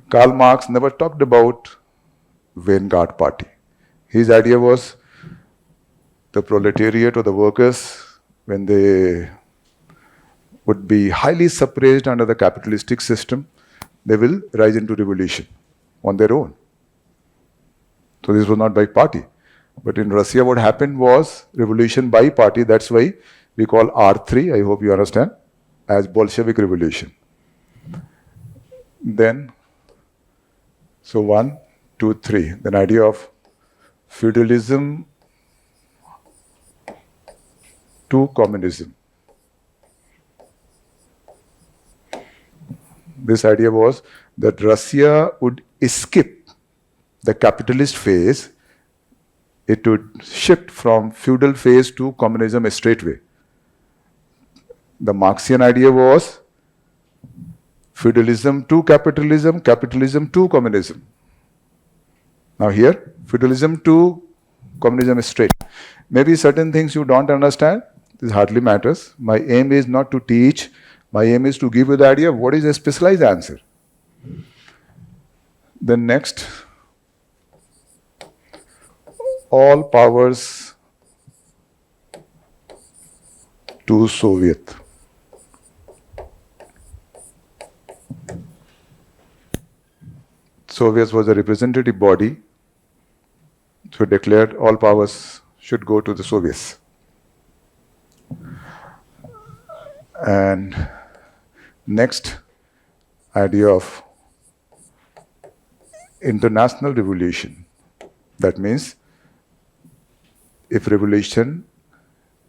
Karl Marx never talked about vanguard party. His idea was the proletariat or the workers, when they would be highly suppressed under the capitalistic system, they will rise into revolution on their own. So this was not by party. But in Russia what happened was revolution by party. That's why we call R3, I hope you understand, as Bolshevik revolution. Then, so 1, 2, 3. Then idea of feudalism to communism. This idea was that Russia would skip the capitalist phase. It would shift from feudal phase to communism straightway. The Marxian idea was feudalism to capitalism, capitalism to communism. Now here, feudalism to communism is straight. Maybe certain things you don't understand, this hardly matters. My aim is not to teach, my aim is to give you the idea of what is a specialized answer. Then next, all powers to Soviet. Soviets was a representative body, so declared all powers should go to the Soviets. And next idea of international revolution. That means if revolution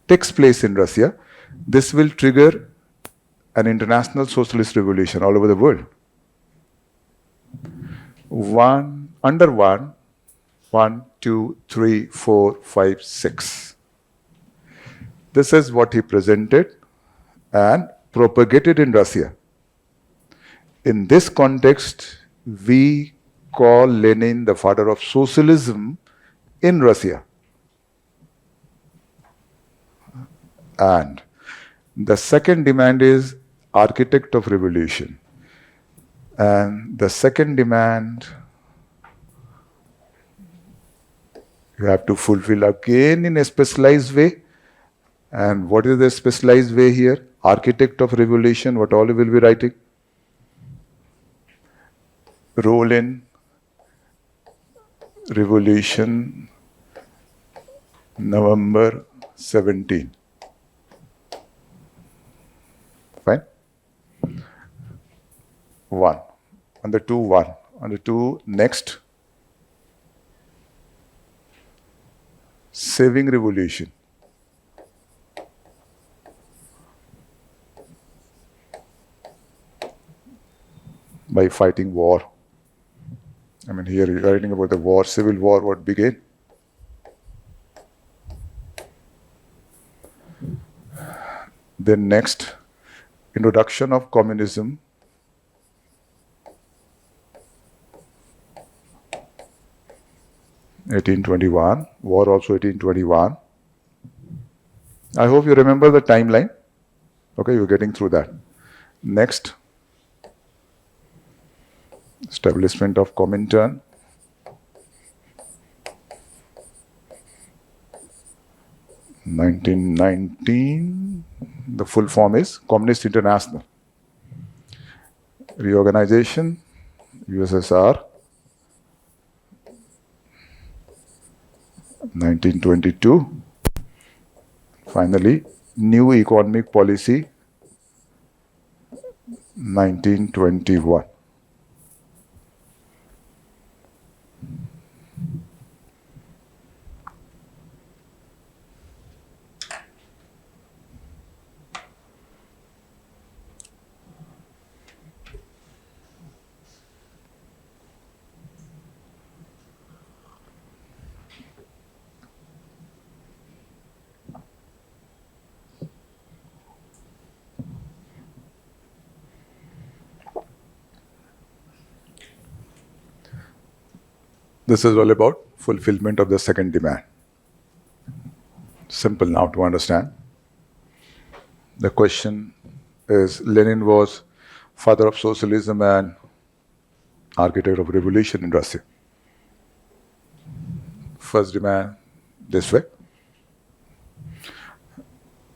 takes place in Russia, this will trigger an international socialist revolution all over the world. One, two, three, four, five, six. This is what he presented and propagated in Russia. In this context, we call Lenin the father of socialism in Russia. And the second demand is architect of revolution. And the second demand you have to fulfill again in a specialized way. And what is the specialized way here? Architect of revolution, what all you will be writing? Role in revolution, November 17. Fine? 1. On the 2, 1. On the 2, next. Saving revolution. By fighting war. I mean, here you're writing about the war, civil war, what began. Then next, introduction of communism. (1821), war also 1821. I hope you remember the timeline. Okay, you're getting through that. Next, establishment of Comintern. (1919). The full form is Communist International. Reorganization, USSR. 1922. Finally, new economic policy, 1921. This is all about fulfillment of the second demand. Simple now to understand. The question is, Lenin was father of socialism and architect of revolution in Russia. First demand, this way.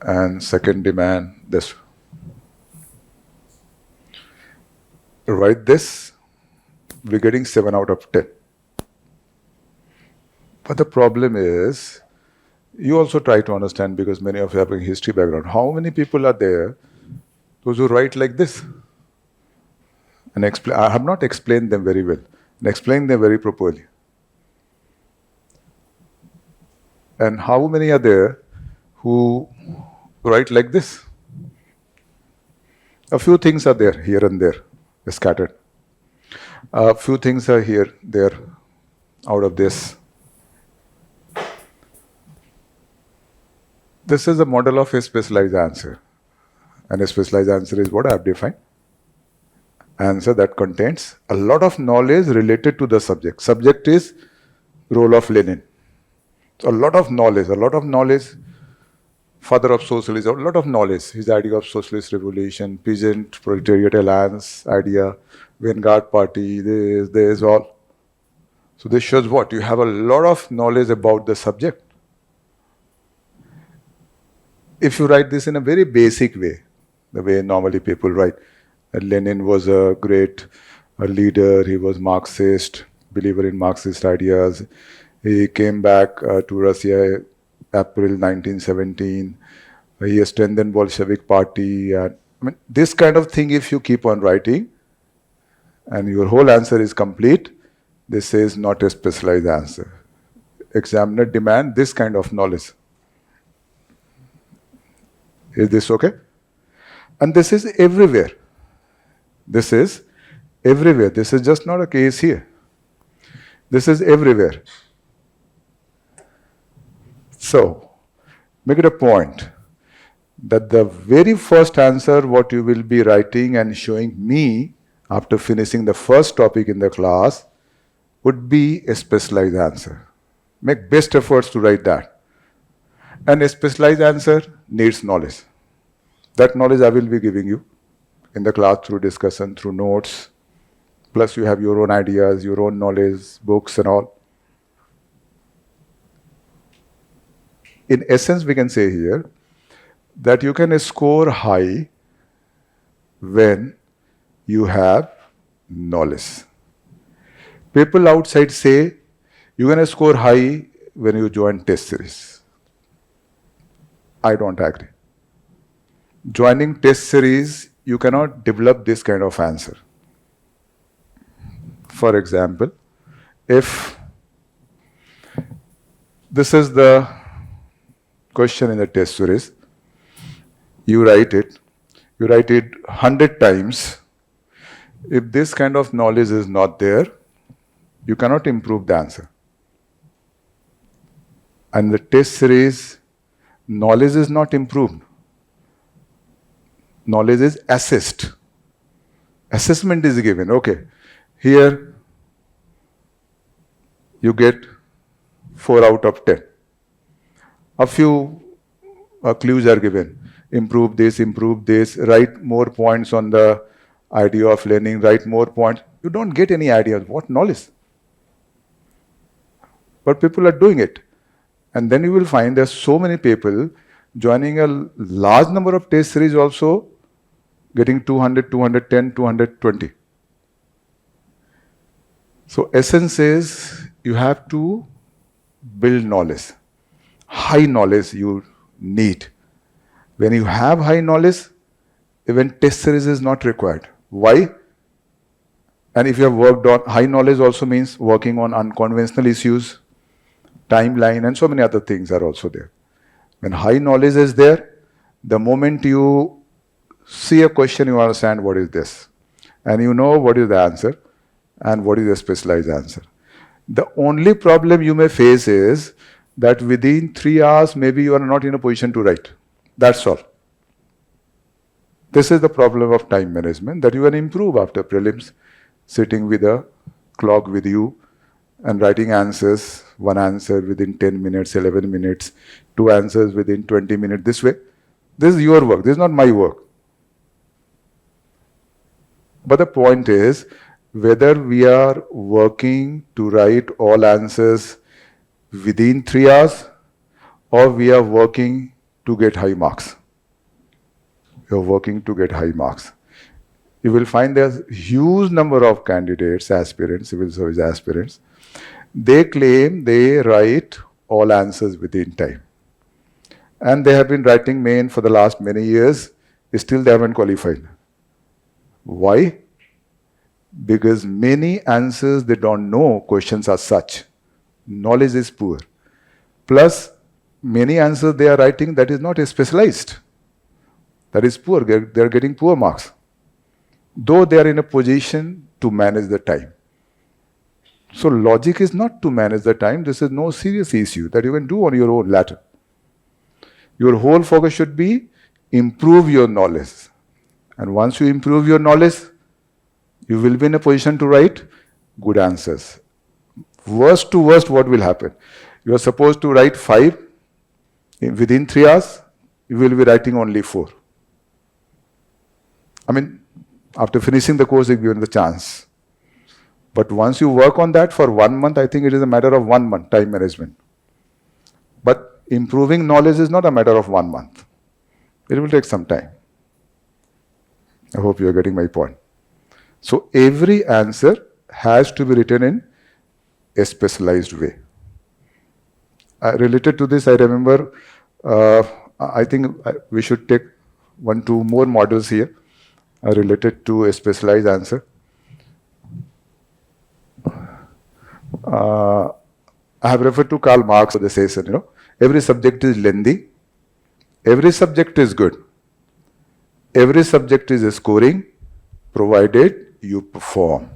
And second demand, this way. Write this, we're getting 7 out of 10. But the problem is, you also try to understand, because many of you have a history background, how many people are there, those who write like this? And I have not explained them very well, and explained them very properly. And how many are there who write like this? A few things are there, here and there, scattered. A few things are here, there, out of this. This is a model of a specialized answer. And a specialized answer is what I have defined. Answer that contains a lot of knowledge related to the subject. Subject is role of Lenin. So a lot of knowledge, father of socialism, a lot of knowledge. His idea of socialist revolution, peasant, proletariat alliance, idea, vanguard party, this, all. So this shows what? You have a lot of knowledge about the subject. if you write this in a very basic way, the way normally people write, that Lenin was a great leader, he was Marxist, believer in Marxist ideas. He came back to Russia April 1917. He strengthened Bolshevik party. And, I mean, this kind of thing, if you keep on writing, and your whole answer is complete, this is not a specialized answer. Examiner demand this kind of knowledge. Is this okay? And this is everywhere. This is everywhere. This is just not a case here. This is everywhere. So, make it a point that the very first answer what you will be writing and showing me after finishing the first topic in the class would be a specialized answer. Make best efforts to write that. And a specialized answer needs knowledge. That knowledge I will be giving you in the class through discussion, through notes. Plus you have your own ideas, your own knowledge, books and all. In essence, we can say here that you can score high when you have knowledge. People outside say you're going to score high when you join test series. I don't agree. Joining test series, you cannot develop this kind of answer. For example, if this is the question in the test series, you write it 100 times. If this kind of knowledge is not there, you cannot improve the answer. And the test series, knowledge is not improved. Knowledge is assessed. Assessment is given. Okay, here you get 4 out of 10. A few clues are given. Improve this, write more points on the idea of learning, write more points. You don't get any idea of what knowledge. But people are doing it. And then you will find there's so many people joining a large number of test series also, getting 200, 210, 220. So essence is you have to build knowledge. High knowledge you need. When you have high knowledge, even test series is not required. Why? And if you have worked on, high knowledge also means working on unconventional issues, timeline and so many other things are also there. When high knowledge is there, the moment you see a question, you understand what is this. And you know what is the answer and what is the specialized answer. The only problem you may face is that within 3 hours, maybe you are not in a position to write. That's all. This is the problem of time management that you can improve after prelims, sitting with a clock with you and writing answers, one answer within 10 minutes, 11 minutes, 2 answers within 20 minutes, this way. This is your work, this is not my work. But the point is, whether we are working to write all answers within 3 hours or we are working to get high marks. You're working to get high marks. You will find there's a huge number of candidates, aspirants, civil service aspirants. They claim they write all answers within time. And they have been writing main for the last many years, still they haven't qualified. Why? Because many answers they don't know, questions are such. Knowledge is poor. Plus, many answers they are writing that is not specialized. That is poor, they are getting poor marks. Though they are in a position to manage the time. So logic is not to manage the time, this is no serious issue that you can do on your own later. Your whole focus should be improve your knowledge. And once you improve your knowledge, you will be in a position to write good answers. Worst to worst, what will happen? You are supposed to write 5. Within 3 hours, you will be writing only 4. I mean, after finishing the course, you are given the chance. But once you work on that for 1 month, I think it is a matter of 1 month, time management. But improving knowledge is not a matter of 1 month. It will take some time. I hope you are getting my point. So every answer has to be written in a specialized way. Related to this, I remember, I think we should take 1, 2 more models here related to a specialized answer. I have referred to Karl Marx for the session, every subject is lengthy, every subject is good, every subject is scoring, provided you perform.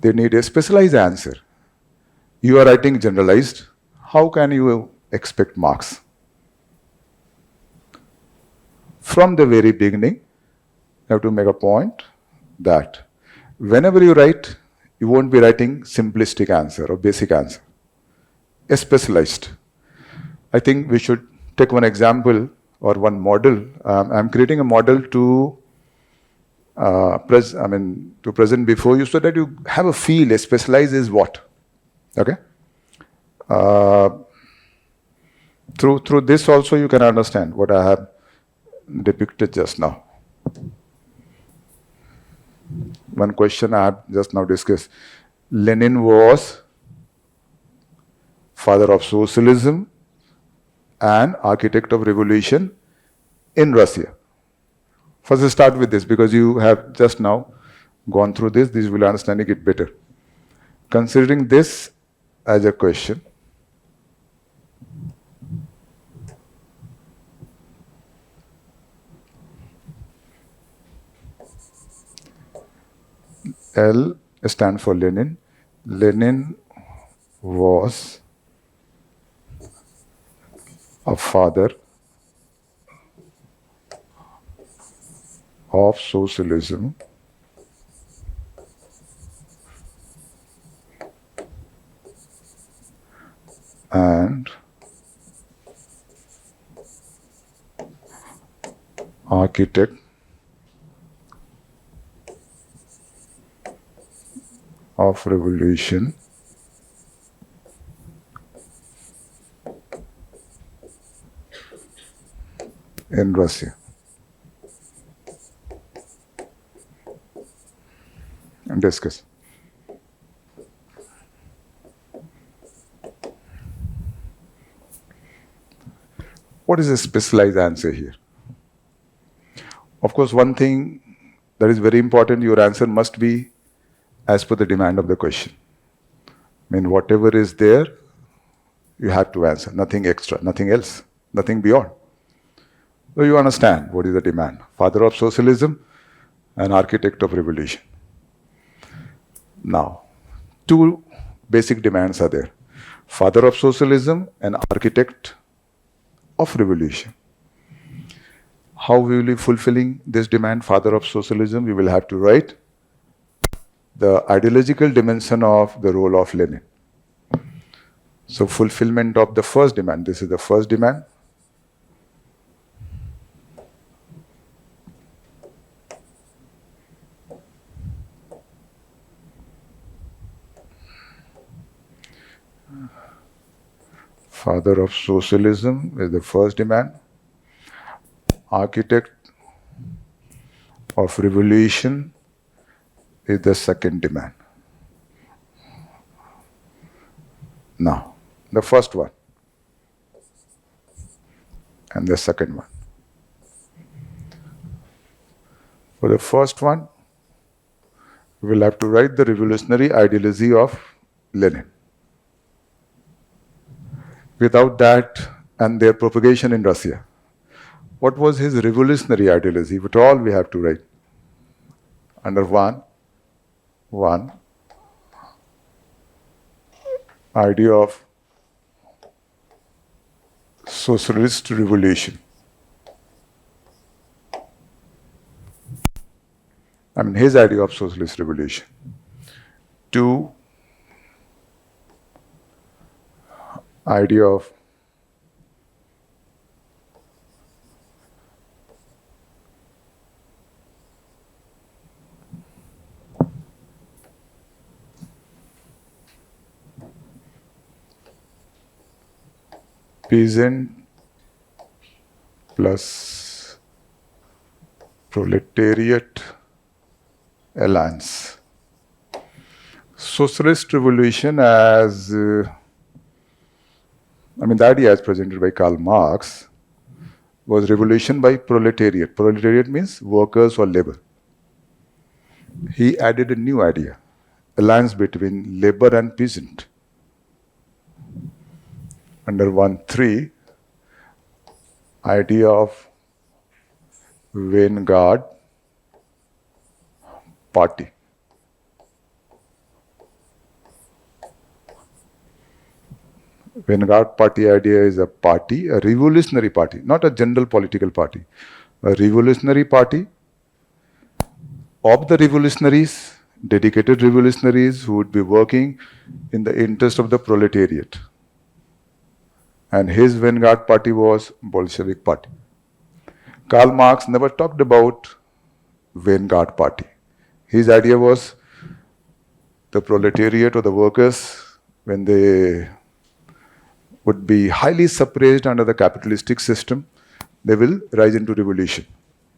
They need a specialized answer. You are writing generalized, how can you expect marks? From the very beginning, you have to make a point that whenever you write, you won't be writing simplistic answer or basic answer, a specialized. I think we should take one example or one model. I'm creating a model to present before you so that you have a feel, a specialized is what. Okay? Through this also you can understand what I have depicted just now. One question I have just now discussed. Lenin was father of socialism and architect of revolution in Russia. First start with this because you have just now gone through this will understanding it better. Considering this as a question, L stands for Lenin. Lenin was a father of socialism and architect of revolution in Russia. And discuss. What is a specialized answer here? Of course, one thing that is very important, your answer must be as per the demand of the question. I mean, whatever is there, you have to answer. Nothing extra, nothing else, nothing beyond. So you understand what is the demand. Father of socialism and architect of revolution. Now, 2 basic demands are there. Father of socialism and architect of revolution. How we will be fulfilling this demand, father of socialism? We will have to write the ideological dimension of the role of Lenin. So fulfillment of the first demand, this is the first demand. Father of socialism is the first demand. Architect of revolution is the second demand. Now, the first one and the second one. For the first one, we will have to write the revolutionary ideology of Lenin. Without that and their propagation in Russia, what was his revolutionary ideology? But all we have to write under one idea of socialist revolution. I mean, his idea of socialist revolution. 2, idea of peasant plus Proletariat Alliance. Socialist revolution as, the idea as presented by Karl Marx was revolution by proletariat. Proletariat means workers or labor. He added a new idea, alliance between labor and peasant. Under 1.3, idea of vanguard party. Vanguard party idea is a party, a revolutionary party, not a general political party, a revolutionary party of the revolutionaries, dedicated revolutionaries who would be working in the interest of the proletariat. And his vanguard party was Bolshevik party. Karl Marx never talked about vanguard party. His idea was the proletariat or the workers, when they would be highly suppressed under the capitalistic system, they will rise into revolution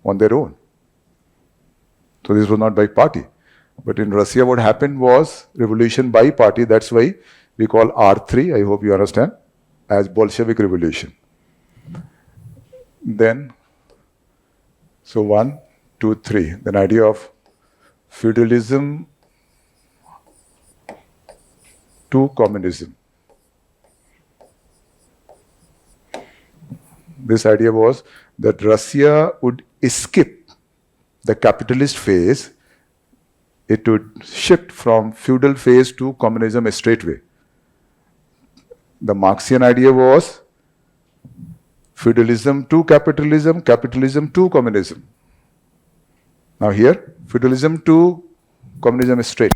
on their own. So this was not by party. But in Russia, what happened was revolution by party. That's why we call R3, I hope you understand, as Bolshevik revolution. Then, so 1, 2, 3, then idea of feudalism to communism. This idea was that Russia would skip the capitalist phase. It would shift from feudal phase to communism straightway. The Marxian idea was feudalism to capitalism, capitalism to communism. Now here, feudalism to communism is straight.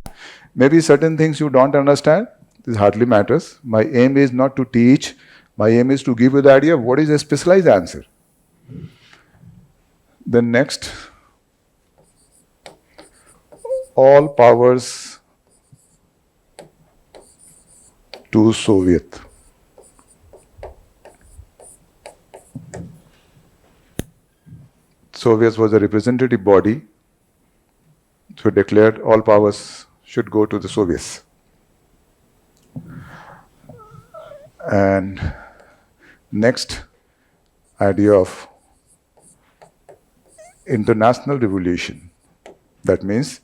Maybe certain things you don't understand, this hardly matters. My aim is not to teach. My aim is to give you the idea of what is a specialized answer. Then next, all powers to Soviet. Soviets was a representative body, so declared all powers should go to the Soviets. And next, idea of international revolution. That means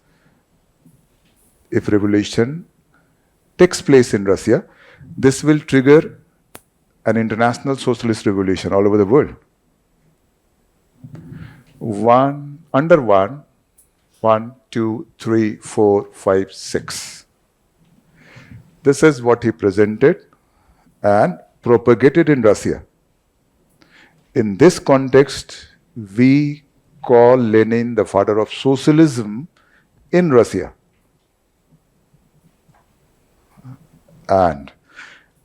if revolution takes place in Russia, this will trigger an international socialist revolution all over the world. Under 1, 2, 3, 4, 5, 6. This is what he presented and propagated in Russia. In this context, we call Lenin the father of socialism in Russia. And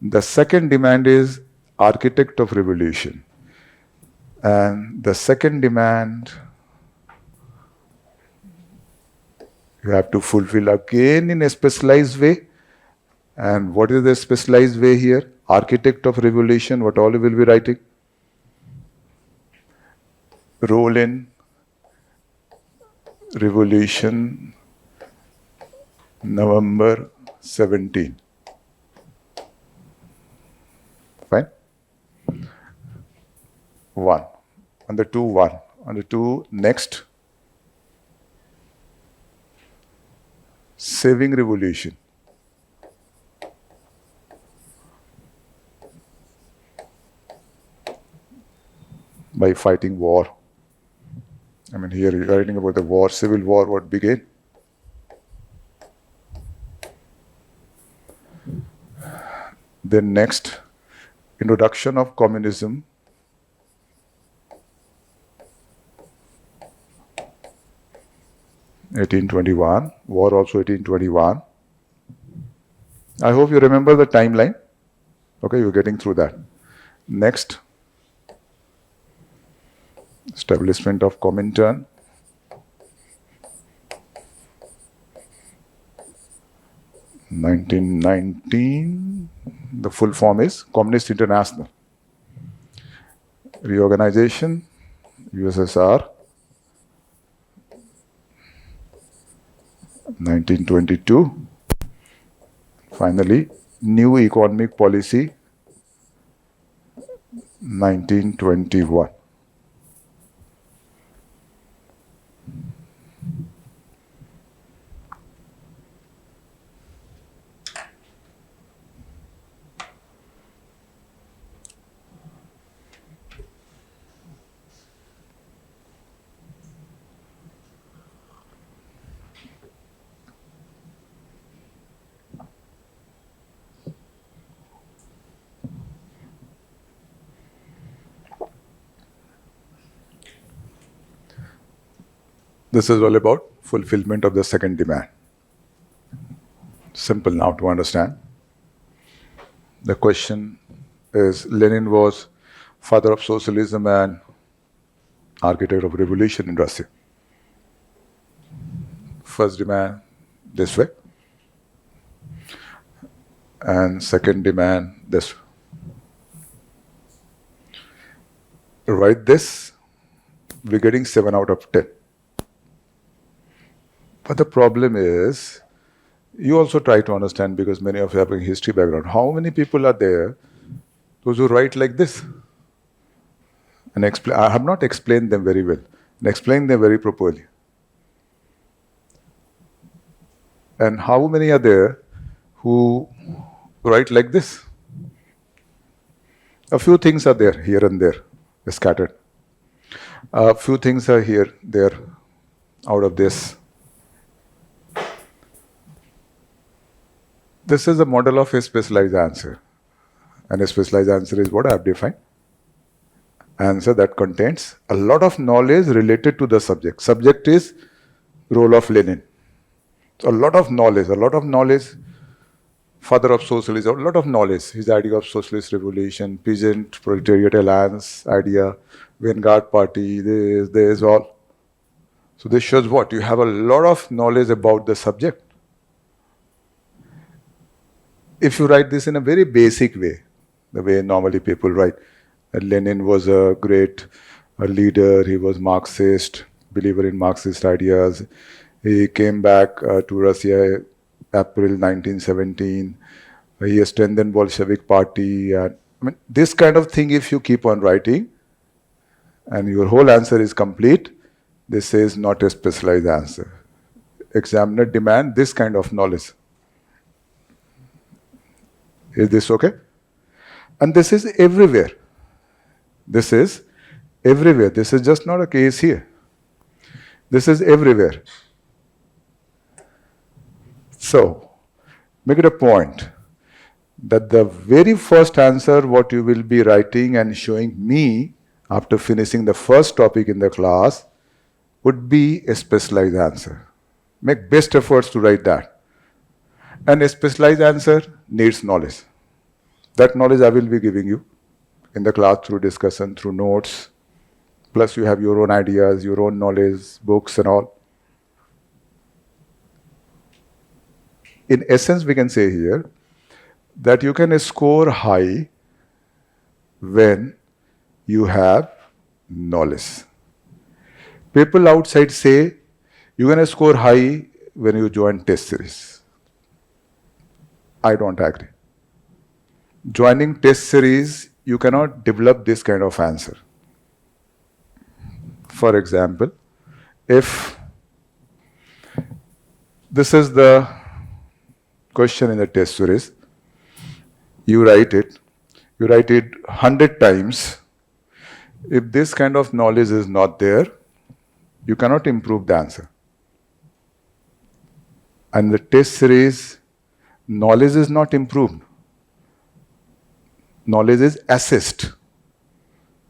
the second demand is architect of revolution. And the second demand you have to fulfill again in a specialized way. And what is the specialized way here? Architect of revolution, what all you will be writing? Role in revolution, November 17. Fine? 1. Under 2, 1. Under 2, next. Saving revolution. By fighting war. Here you're writing about the war, civil war, what began. Then next, introduction of communism. (1821), war also 1821. I hope you remember the timeline. Okay, you're getting through that. Next, establishment of Comintern. (1919), the full form is Communist International. reorganization, USSR, 1922. Finally, new economic policy, 1921. This is all about fulfillment of the second demand. Simple now to understand. The question is, Lenin was father of socialism and architect of revolution in Russia. First demand this way, and second demand this way. Write this, we're getting 7 out of 10. But the problem is, you also try to understand, because many of you have a history background, how many people are there, those who write like this? And I have not explained them very well, and explained them very properly. And how many are there who write like this? A few things are there, here and there, scattered. A few things are here, there, out of this. This is a model of a specialized answer. And a specialized answer is what I have defined. Answer that contains a lot of knowledge related to the subject. Subject is role of Lenin. So a lot of knowledge, father of socialism, a lot of knowledge. His idea of socialist revolution, peasant proletariat alliance idea, vanguard party, this all. So this shows what? You have a lot of knowledge about the subject. If you write this in a very basic way, the way normally people write, that Lenin was a great leader, he was Marxist, believer in Marxist ideas, he came back to Russia April 1917, he strengthened Bolshevik party, and this kind of thing, if you keep on writing, and your whole answer is complete, this is not a specialized answer. Examiner demand this kind of knowledge. Is this okay? And this is everywhere. This is everywhere. This is just not a case here. This is everywhere. So, make it a point that the very first answer what you will be writing and showing me after finishing the first topic in the class would be a specialized answer. Make best efforts to write that. And a specialized answer needs knowledge. That knowledge I will be giving you in the class through discussion, through notes. Plus you have your own ideas, your own knowledge, books and all. In essence, we can say here that you can score high when you have knowledge. People outside say you're going to score high when you join test series. I don't agree. Joining test series, you cannot develop this kind of answer. For example, if this is the question in the test series, you write it 100 times. If this kind of knowledge is not there, you cannot improve the answer. And the test series, knowledge is not improved. Knowledge is assessed.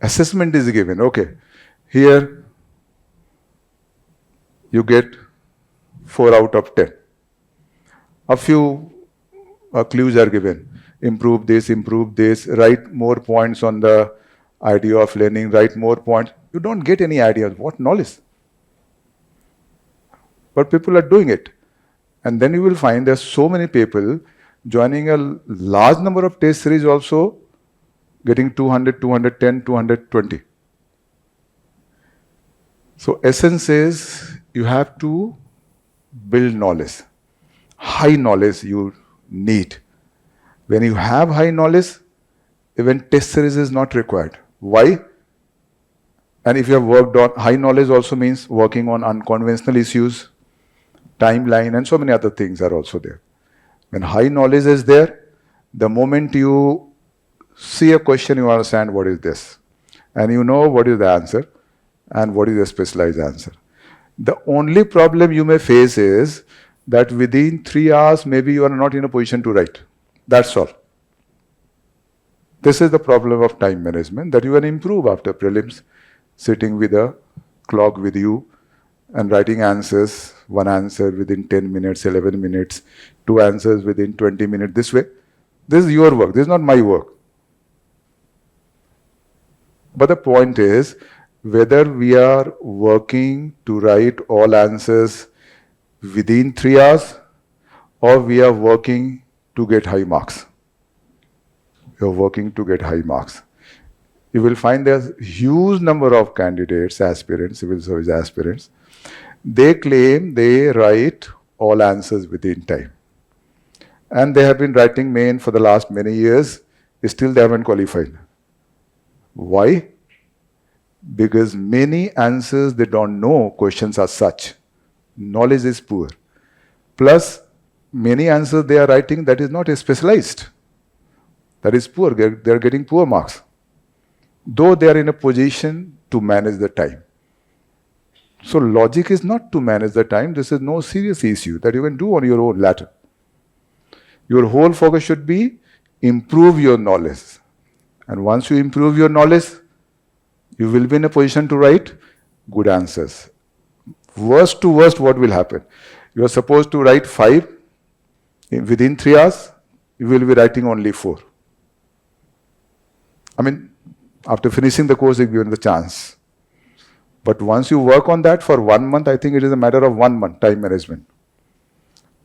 Assessment is given. Okay, here you get 4 out of 10. A few clues are given. Improve this, write more points on the idea of learning, write more points. You don't get any idea of what knowledge. But people are doing it. And then you will find there's so many people joining a large number of test series also, getting 200, 210, 220. So essence is you have to build knowledge. High knowledge you need. When you have high knowledge, even test series is not required. Why? And if you have worked on high knowledge also means working on unconventional issues, timeline, and so many other things are also there. When high knowledge is there, the moment you see a question, you understand what is this. And you know what is the answer and what is the specialized answer. The only problem you may face is that within 3 hours, maybe you are not in a position to write. That's all. This is the problem of time management that you can improve after prelims, sitting with a clock with you and writing answers, one answer within 10 minutes, 11 minutes, two answers within 20 minutes, this way. This is your work, this is not my work. But the point is, whether we are working to write all answers within 3 hours or we are working to get high marks. You're working to get high marks. You will find there's huge number of candidates, aspirants, civil service aspirants. They claim they write all answers within time. And they have been writing main for the last many years. Still they haven't qualified. Why? Because many answers they don't know, questions are such. Knowledge is poor. Plus, many answers they are writing that is not specialized. That is poor. They are getting poor marks. Though they are in a position to manage the time. So logic is not to manage the time. This is no serious issue that you can do on your own later. Your whole focus should be improve your knowledge. And once you improve your knowledge, you will be in a position to write good answers. Worst to worst, what will happen? You are supposed to write 5. Within 3 hours, you will be writing only 4. I mean, after finishing the course, you are given the chance. But once you work on that for 1 month, I think it is a matter of 1 month, time management.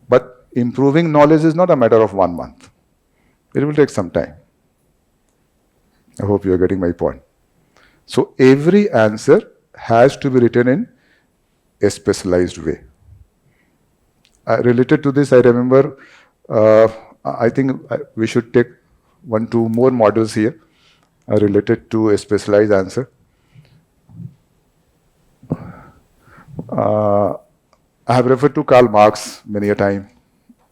But improving knowledge is not a matter of 1 month. It will take some time. I hope you are getting my point. So every answer has to be written in a specialized way. Related to this, I remember, I think we should take 1-2 more models here related to a specialized answer. I have referred to Karl Marx many a time,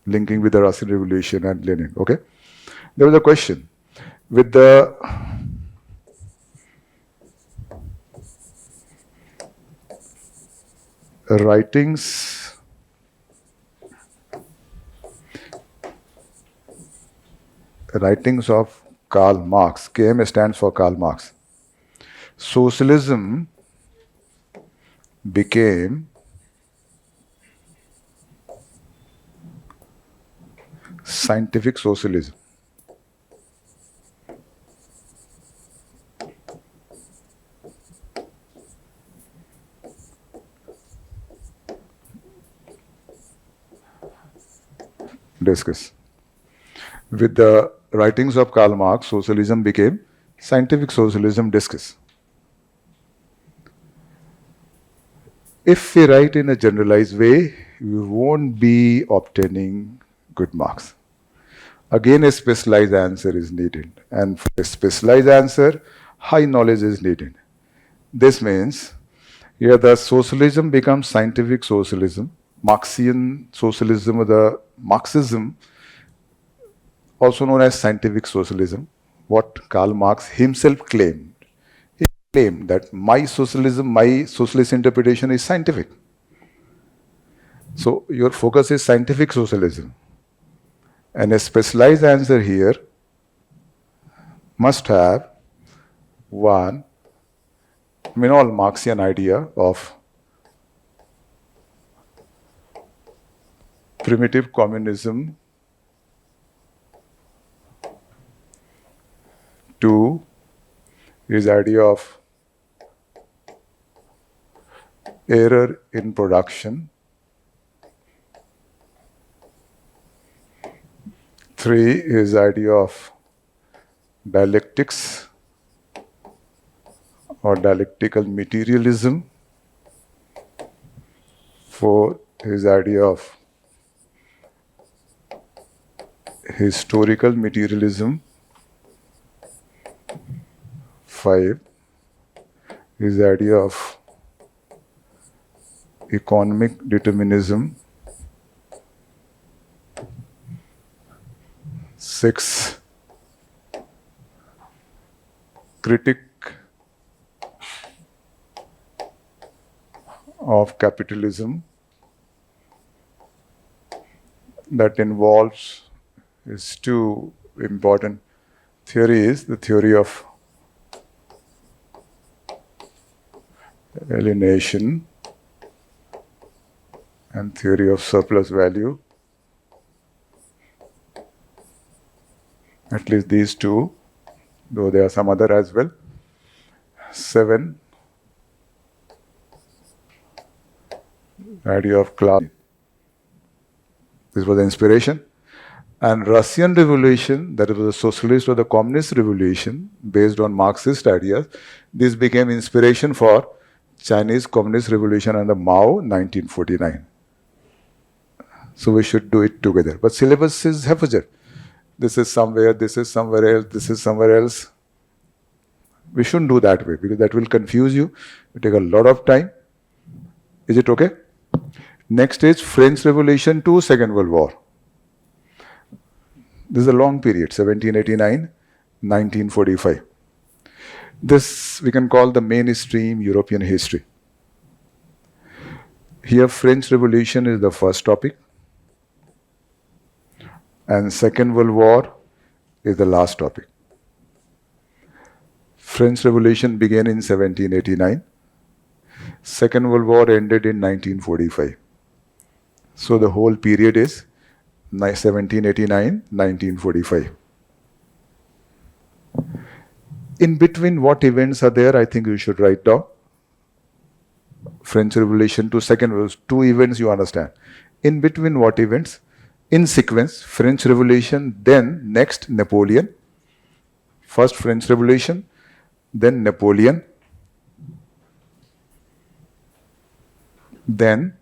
linking with the Russian Revolution and Lenin. Okay, there was a question with the writings of Karl Marx. KM stands for Karl Marx. Socialism became scientific socialism. Discuss. With the writings of Karl Marx, socialism became scientific socialism. Discuss. If we write in a generalized way, we won't be obtaining good marks. Again, a specialized answer is needed. And for a specialized answer, high knowledge is needed. This means here the socialism becomes scientific socialism. Marxian socialism or the Marxism, also known as scientific socialism, what Karl Marx himself claimed. He claimed that my socialism, my socialist interpretation is scientific. So your focus is scientific socialism. And a specialized answer here must have one minimal Marxian idea of primitive communism. 2 is idea of error in production. 3 is idea of dialectics or dialectical materialism. 4, his idea of historical materialism. 5, his idea of economic determinism. 6, critic of capitalism that involves is two important theories, the theory of alienation and theory of surplus value. At least these two, though there are some other as well. 7, idea of class. This was the inspiration. And Russian Revolution, that was the socialist or the communist revolution based on Marxist ideas, this became inspiration for Chinese Communist Revolution and the Mao 1949. So we should do it together. But syllabus is heffiger. This is somewhere, this is somewhere else, this is somewhere else. We shouldn't do that way because that will confuse you. It will take a lot of time. Is it okay? Next is French Revolution to Second World War. This is a long period, 1789, 1945. This we can call the mainstream European history. Here French Revolution is the first topic and Second World War is the last topic. French Revolution began in 1789. Second World War ended in 1945. So the whole period is 1789, 1945. In between what events are there, I think you should write down. French Revolution to Second World War, 2 events you understand. In between what events? In sequence, French Revolution, then next Napoleon. First French Revolution, then Napoleon. Then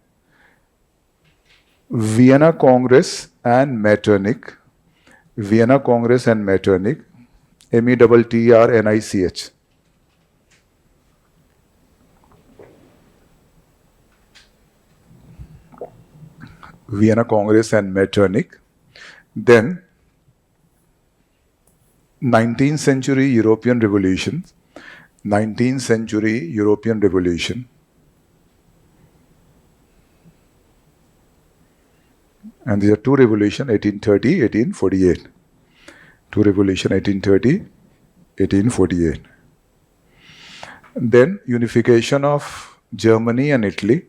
Vienna Congress and Metternich. Vienna Congress and Metternich. METTRNICH. Vienna Congress and Metternich. Then 19th century European Revolution. 19th century European Revolution. And these are 2 revolutions, 1830, 1848. 2 revolutions, 1830, 1848. Then unification of Germany and Italy.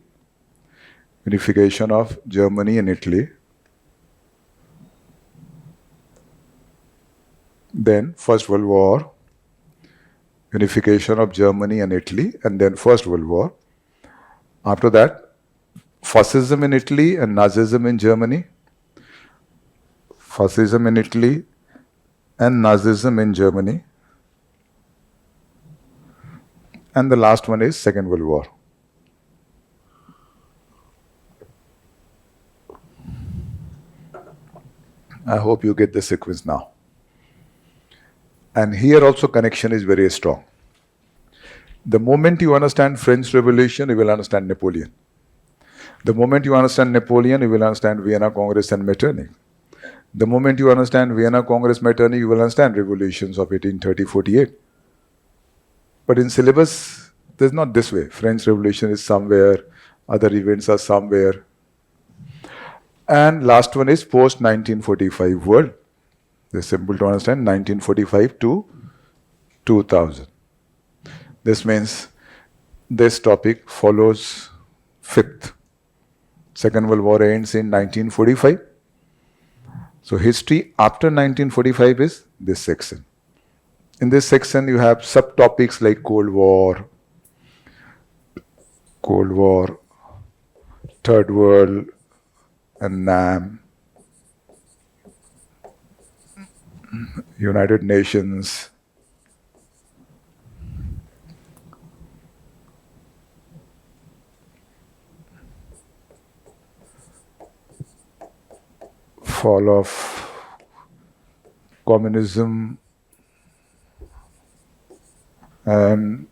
Unification of Germany and Italy. Then First World War. Unification of Germany and Italy, and then First World War. After that, Fascism in Italy and Nazism in Germany. Fascism in Italy and Nazism in Germany. And the last one is Second World War. I hope you get the sequence now. And here also connection is very strong. The moment you understand French Revolution, you will understand Napoleon. The moment you understand Napoleon, you will understand Vienna Congress and Metternich. The moment you understand Vienna Congress, Metternich, you will understand revolutions of 1830-48. But in syllabus, there's not this way. French Revolution is somewhere, other events are somewhere. And last one is post-1945 world. It's simple to understand, 1945 to 2000. This means this topic follows 5th. Second World War ends in 1945. So history after 1945 is this section. In this section you have subtopics like Cold War, Third World, and NAM. United Nations, fall of communism and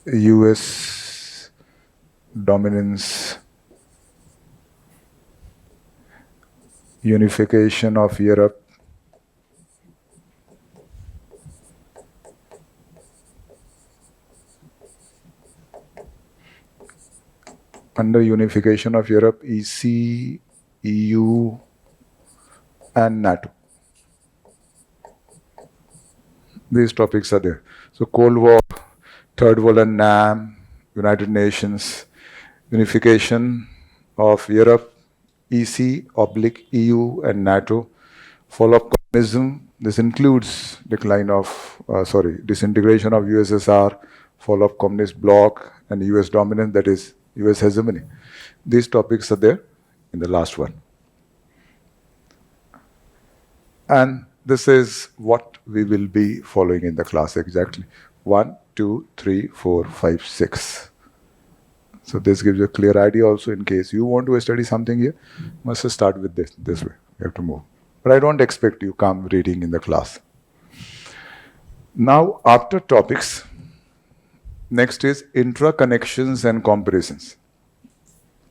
US dominance, unification of Europe, under unification of Europe, EC, EU, and NATO. These topics are there. So Cold War, Third World and NAM, United Nations, unification of Europe, EC, oblique EU, and NATO, fall of communism. This includes disintegration of USSR, fall of communist bloc, and US dominance, that is US hegemony. These topics are there in the last one. And this is what we will be following in the class exactly. 1, 2, 3, 4, 5, 6. So this gives you a clear idea also in case you want to study something here, must start with this way. You have to move. But I don't expect you come reading in the class. Now, after topics, next is intra-connections and comparisons.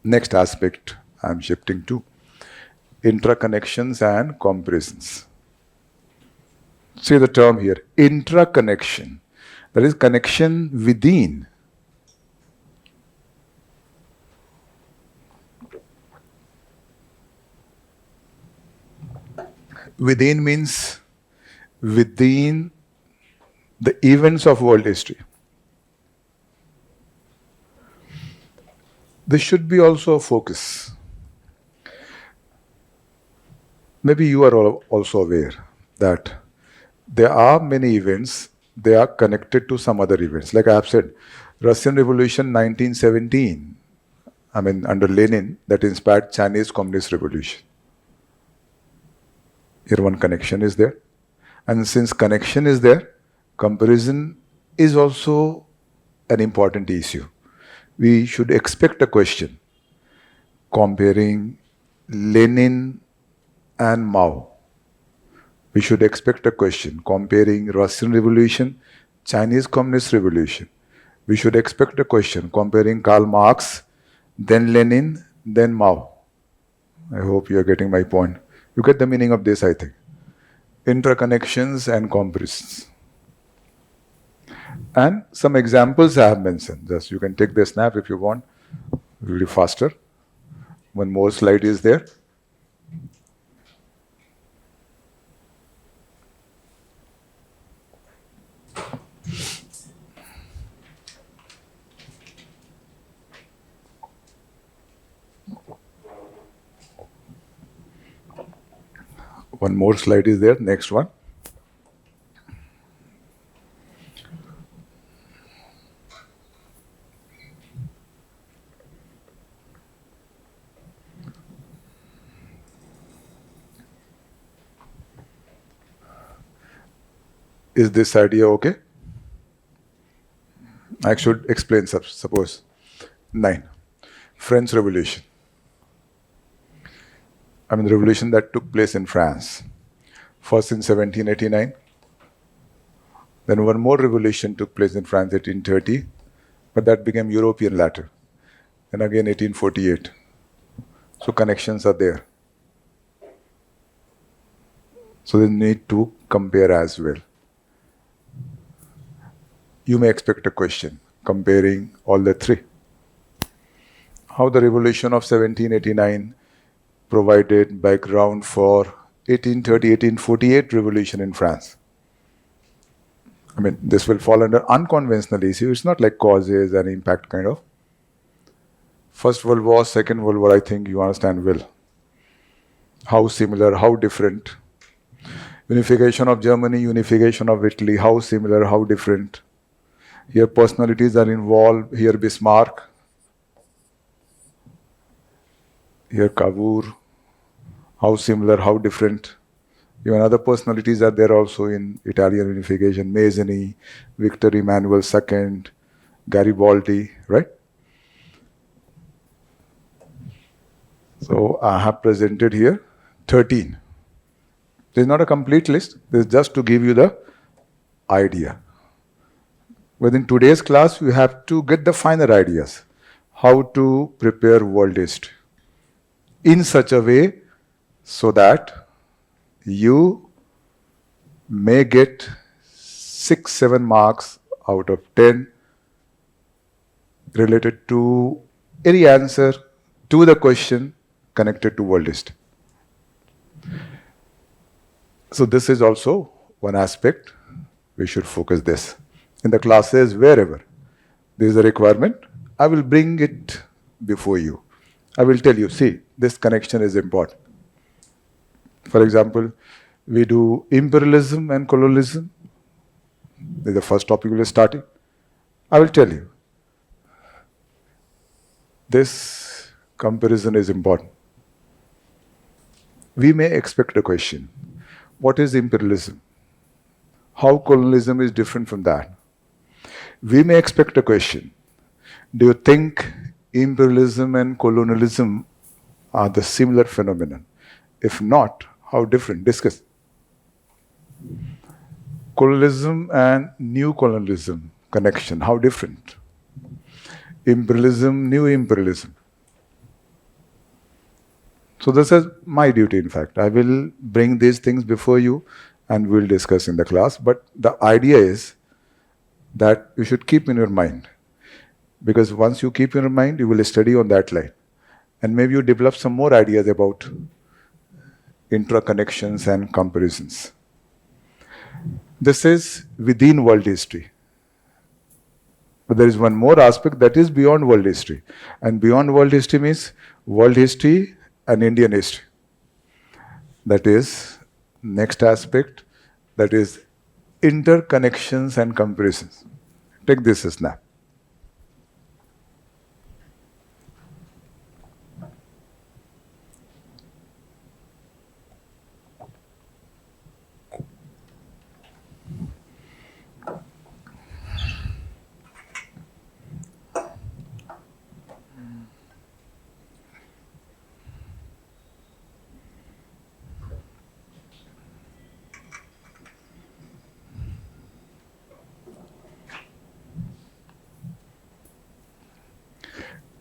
Next aspect I'm shifting to. Intra-connections and comparisons. See the term here, intra-connection. That is connection within. Within means within the events of world history. This should be also a focus. Maybe you are also aware that there are many events, they are connected to some other events. Like I have said, Russian Revolution 1917, under Lenin, that inspired Chinese Communist Revolution. Here one connection is there. And since connection is there, comparison is also an important issue. We should expect a question comparing Lenin and Mao. We should expect a question comparing Russian Revolution, Chinese Communist Revolution. We should expect a question comparing Karl Marx, then Lenin, then Mao. I hope you are getting my point. You get the meaning of this, I think. Interconnections and comparisons. And some examples I have mentioned. Just you can take the snap if you want. It will be faster. One more slide is there. One more slide is there. Next one. Is this idea okay? I should explain, suppose. 9. French Revolution. The revolution that took place in France. First in 1789. Then one more revolution took place in France, 1830. But that became European latter. And again 1848. So connections are there. So they need to compare as well. You may expect a question comparing all the three. How the revolution of 1789 provided background for 1830-1848 revolution in France. This will fall under unconventional issue. It's not like causes and impact kind of. First World War, Second World War, I think you understand well. How similar, how different. Unification of Germany, unification of Italy, how similar, how different. Here personalities are involved. Here Bismarck. Here Cavour. How similar, how different. Even other personalities are there also in Italian unification, Mazzini, Victor Emmanuel II, Garibaldi, right? So I have presented here 13. This is not a complete list. This is just to give you the idea. Within today's class, you have to get the finer ideas. How to prepare world history in such a way so that you may get 6, 7 marks out of 10 related to any answer to the question connected to world history. So this is also one aspect we should focus this. In the classes, wherever there is a requirement, I will bring it before you. I will tell you, see, this connection is important. For example, we do imperialism and colonialism. This is the first topic we are starting. I will tell you, this comparison is important. We may expect a question. What is imperialism? How colonialism is different from that? We may expect a question. Do you think imperialism and colonialism are the similar phenomenon? If not, how different? Discuss. Colonialism and new colonialism connection, how different? Imperialism, new imperialism. So this is my duty, in fact. I will bring these things before you and we'll discuss in the class. But the idea is that you should keep in your mind. Because once you keep in your mind, you will study on that line. And maybe you develop some more ideas about intra-connections and comparisons. This is within world history. But there is one more aspect that is beyond world history. And beyond world history means world history and Indian history. That is next aspect, that is interconnections and comparisons. Take this snap.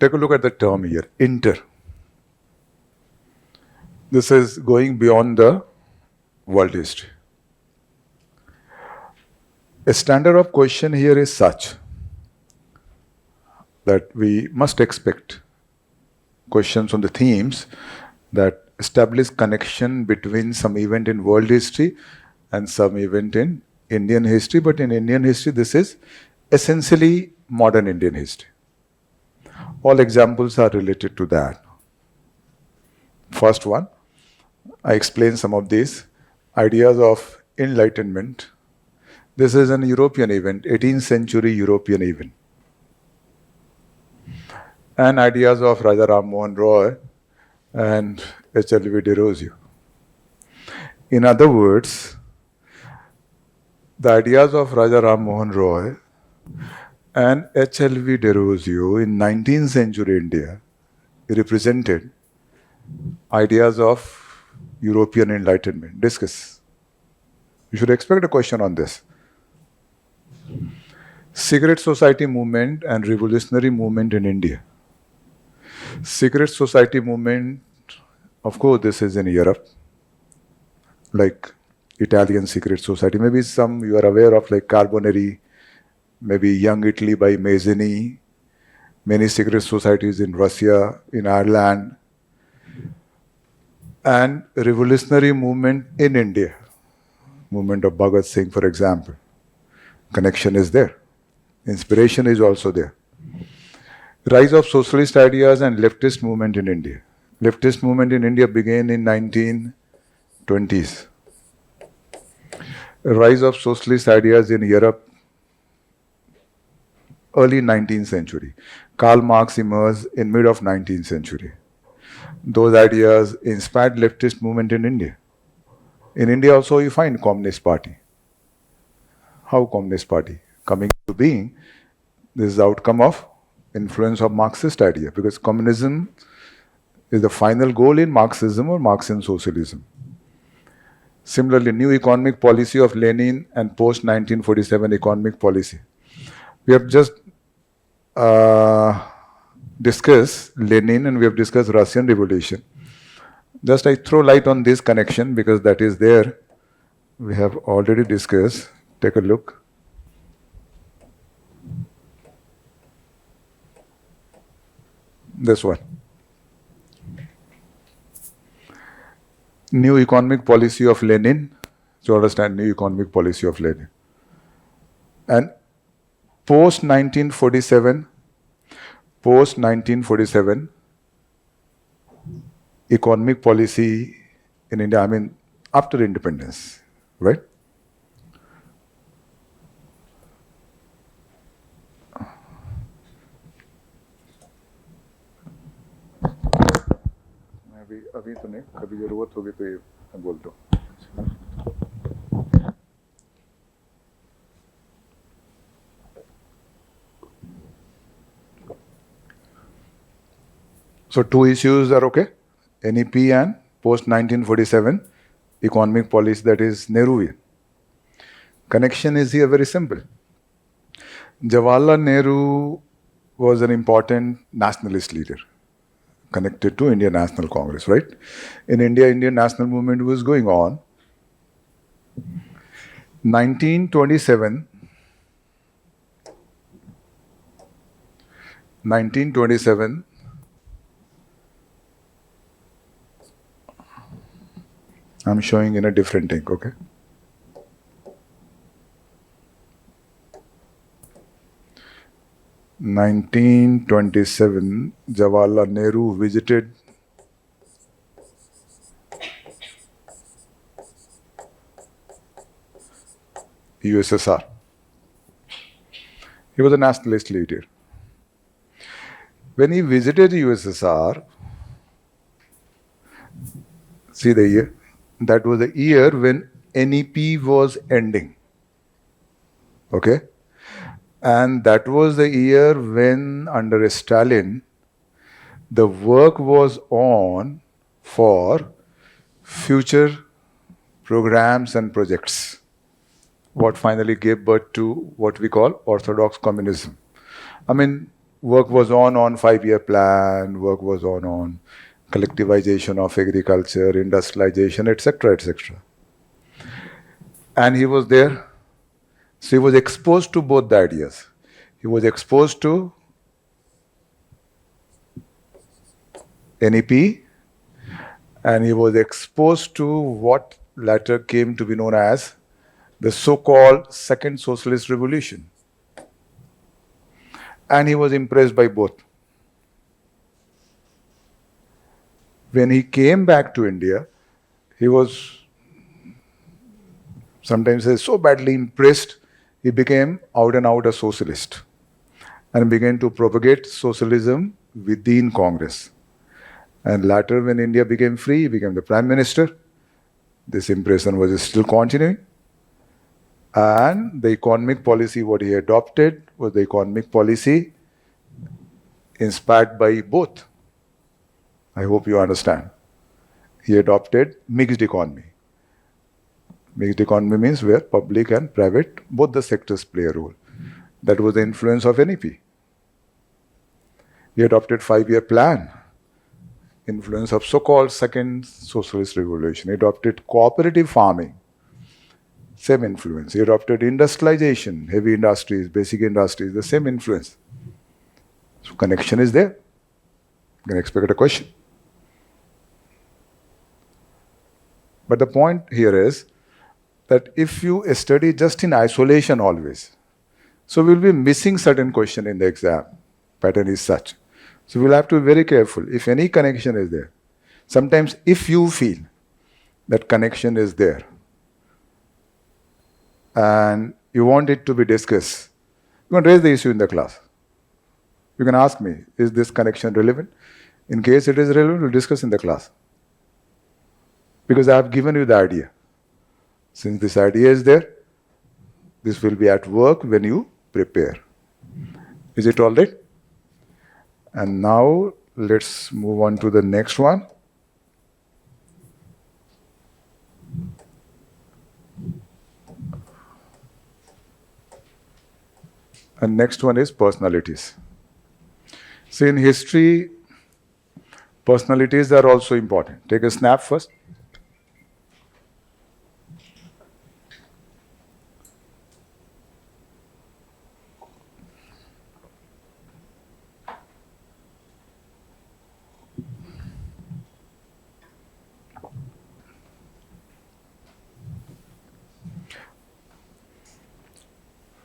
Take a look at the term here, inter. This is going beyond the world history. A standard of question here is such that we must expect questions on the themes that establish connection between some event in world history and some event in Indian history. But in Indian history, this is essentially modern Indian history. All examples are related to that. First one, I explain some of these ideas of enlightenment. This is an European event, 18th century European event. And ideas of Raja Ram Mohan Roy and H.L.V. de Rosio. In other words, the ideas of Raja Ram Mohan Roy and H.L.V. de Rosio in 19th century India represented ideas of European enlightenment. Discuss. You should expect a question on this. Secret society movement and revolutionary movement in India. Secret society movement, of course, this is in Europe, like Italian secret society. Maybe some you are aware of, like Carbonari, maybe Young Italy by Mazzini, many secret societies in Russia, in Ireland, and revolutionary movement in India, movement of Bhagat Singh, for example. Connection is there. Inspiration is also there. Rise of socialist ideas and leftist movement in India. Leftist movement in India began in 1920s. Rise of socialist ideas in Europe, early 19th century. Karl Marx emerged in mid of 19th century. Those ideas inspired leftist movement in India. In India also you find Communist Party. How Communist Party? Coming to being, this is the outcome of influence of Marxist idea, because communism is the final goal in Marxism or Marxian socialism. Similarly, new economic policy of Lenin and post-1947 economic policy. We have just discussed Lenin and we have discussed Russian Revolution. Just I throw light on this connection because that is there. We have already discussed. Take a look. This one. New economic policy of Lenin. To understand new economic policy of Lenin. And post-1947 economic policy in India, I mean, after independence, right? अभी तो नहीं, कभी जरूरत होगी तो ये मैं बोलता हूँ. So two issues are okay, NEP and post-1947 economic policy, that is Nehruvian. Connection is here very simple. Jawaharlal Nehru was an important nationalist leader connected to Indian National Congress, right? In India, Indian national movement was going on. 1927, I'm showing in a different ink, okay? In 1927, Jawaharlal Nehru visited USSR. He was a nationalist leader. When he visited USSR, see the year, that was the year when NEP was ending. Okay? And that was the year when, under Stalin, the work was on for future programs and projects, what finally gave birth to what we call orthodox communism. I mean, work was on 5-year plan, work was on collectivization of agriculture, industrialization, etc., etc. And he was there. So he was exposed to both the ideas. He was exposed to NEP and he was exposed to what later came to be known as the so-called Second Socialist Revolution. And he was impressed by both. When he came back to India, he was sometimes so badly impressed, he became out and out a socialist and began to propagate socialism within Congress. And later, when India became free, he became the Prime Minister. This impression was still continuing. And the economic policy, what he adopted, was the economic policy inspired by both. I hope you understand. He adopted mixed economy. Mixed economy means where public and private, both the sectors play a role. That was the influence of NEP. He adopted 5-year plan, influence of so-called Second Socialist Revolution. He adopted cooperative farming, same influence. He adopted industrialization, heavy industries, basic industries, the same influence. So connection is there. You can expect a question. But the point here is that if you study just in isolation always, so we'll be missing certain question in the exam. Pattern is such. So we'll have to be very careful. If any connection is there, sometimes if you feel that connection is there and you want it to be discussed, you can raise the issue in the class. You can ask me, is this connection relevant? In case it is relevant, we'll discuss in the class. Because I have given you the idea. Since this idea is there, this will be at work when you prepare. Is it all right? And now let's move on to the next one. And next one is personalities. See, in history, personalities are also important. Take a snap first.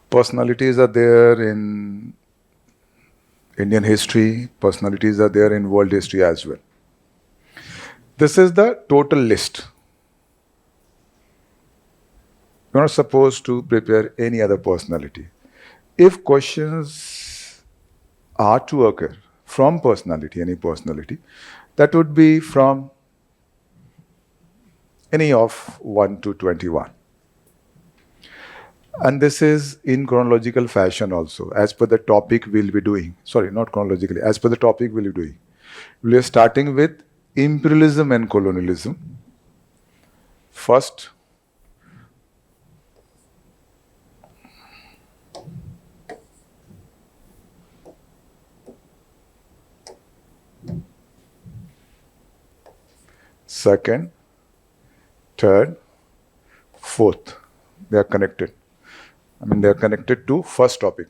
Personalities are there in Indian history, personalities are there in world history as well. This is the total list. You're not supposed to prepare any other personality. If questions are to occur from personality, any personality, that would be from any of 1 to 21. And this is in chronological fashion also, as per the topic we'll be doing. Sorry, not chronologically, as per the topic we'll be doing. We are starting with imperialism and colonialism. First, second, third, fourth. They are connected. They are connected to first topic.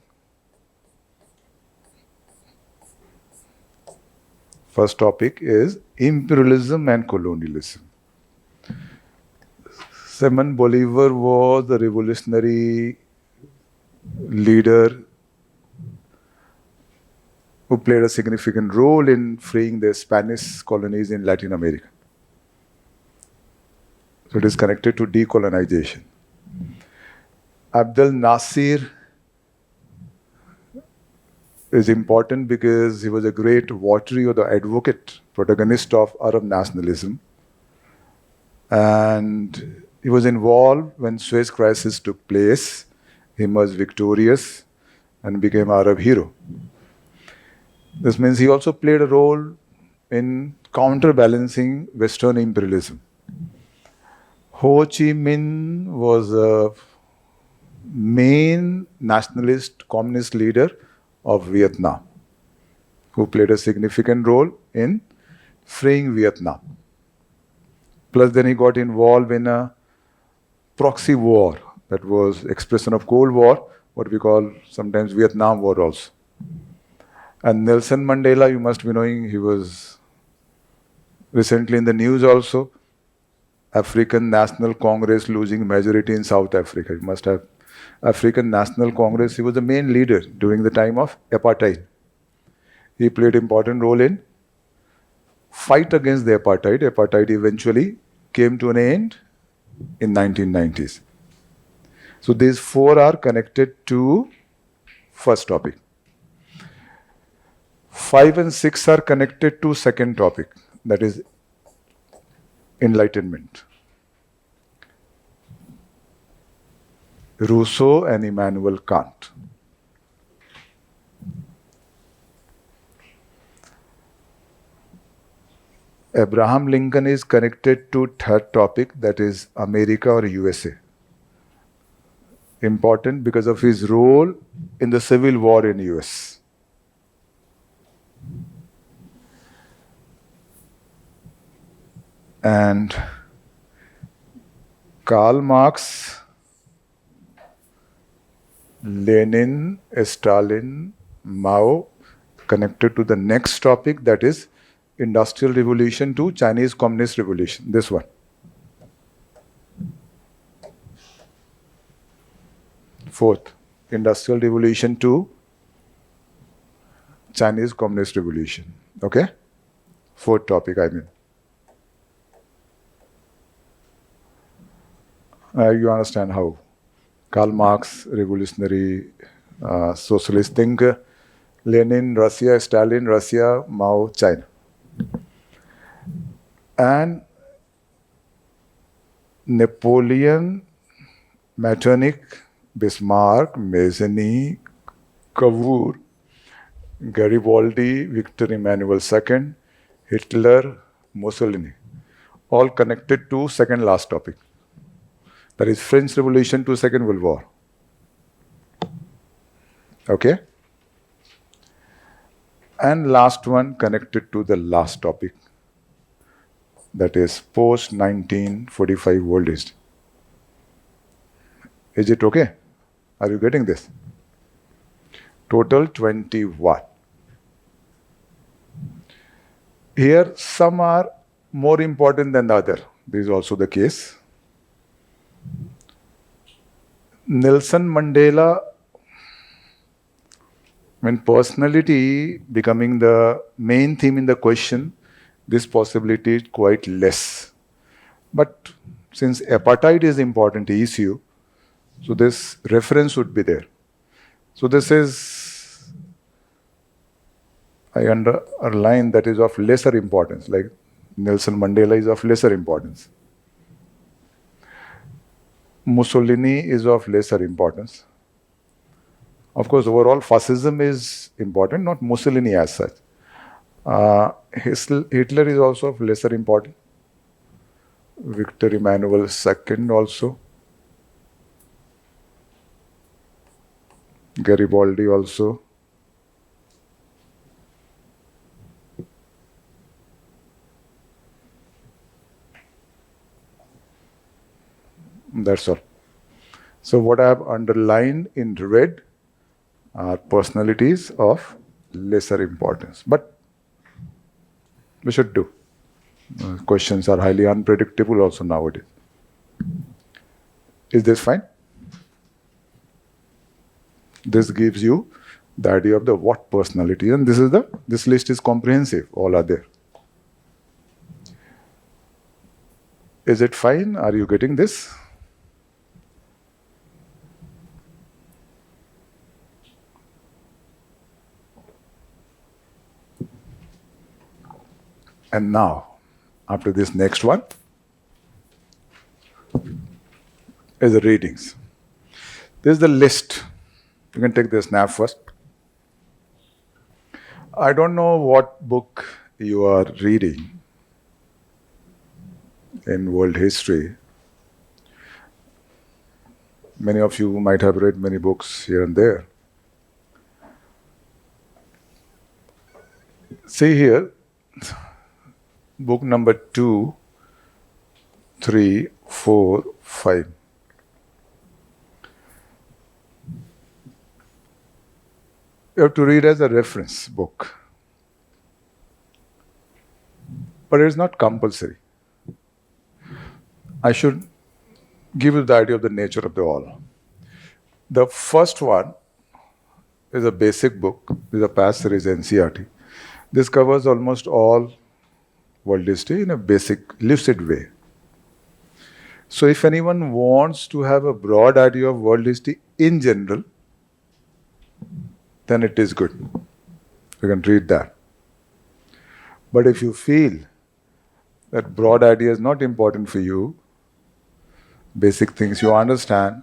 First topic is imperialism and colonialism. Simon Bolivar was the revolutionary leader who played a significant role in freeing the Spanish colonies in Latin America. So it is connected to decolonization. Abdel Nasser is important because he was a great votary or the advocate, protagonist of Arab nationalism. And he was involved when Suez Crisis took place. He was victorious and became Arab hero. This means he also played a role in counterbalancing Western imperialism. Ho Chi Minh was a main nationalist communist leader of Vietnam, who played a significant role in freeing Vietnam. Plus then he got involved in a proxy war that was expression of Cold War, what we call sometimes Vietnam War also. And Nelson Mandela, you must be knowing, he was recently in the news also. African National Congress losing majority in South Africa. You must have African National Congress. He was the main leader during the time of apartheid. He played important role in fight against the apartheid. Apartheid eventually came to an end in 1990s. So these four are connected to first topic. 5 and 6 are connected to second topic, that is enlightenment. Rousseau and Immanuel Kant. Abraham Lincoln is connected to third topic, that is America or USA. Important because of his role in the Civil War in US. And Karl Marx, Lenin, Stalin, Mao, connected to the next topic, that is Industrial Revolution to Chinese Communist Revolution. This one. Fourth, Industrial Revolution to Chinese Communist Revolution. Okay? Fourth topic, I mean. You understand how Karl Marx, revolutionary socialist thinker, Lenin, Russia, Stalin, Russia, Mao, China. And Napoleon Metternich, Bismarck, Mazzini, Cavour, Garibaldi, Victor Emmanuel II, Hitler, Mussolini, all connected to second last topic. That is French Revolution to Second World War. Okay? And last one connected to the last topic. That is post-1945 world history. Is it okay? Are you getting this? Total 21. Here, some are more important than the other. This is also the case. Nelson Mandela, when personality becoming the main theme in the question, this possibility is quite less. But since apartheid is important issue, so this reference would be there. So this is, I underline that is of lesser importance, like Nelson Mandela is of lesser importance. Mussolini is of lesser importance. Of course, overall fascism is important, not Mussolini as such. Hitler is also of lesser importance. Victor Emmanuel II also. Garibaldi also. That's all. So what I have underlined in red are personalities of lesser importance. But we should do. Questions are highly unpredictable also nowadays. Is this fine? This gives you the idea of the what personality, and this list is comprehensive. All are there. Is it fine? Are you getting this? And now, after this next one, is the readings. This is the list. You can take the snap first. I don't know what book you are reading in world history. Many of you might have read many books here and there. See here, book number 2, 3, 4, 5. You have to read as a reference book. But it is not compulsory. I should give you the idea of the nature of the all. The first one is a basic book. This is a past series NCERT. This covers almost all world history in a basic, lucid way. So if anyone wants to have a broad idea of world history in general, then it is good. You can read that. But if you feel that broad idea is not important for you, basic things you understand,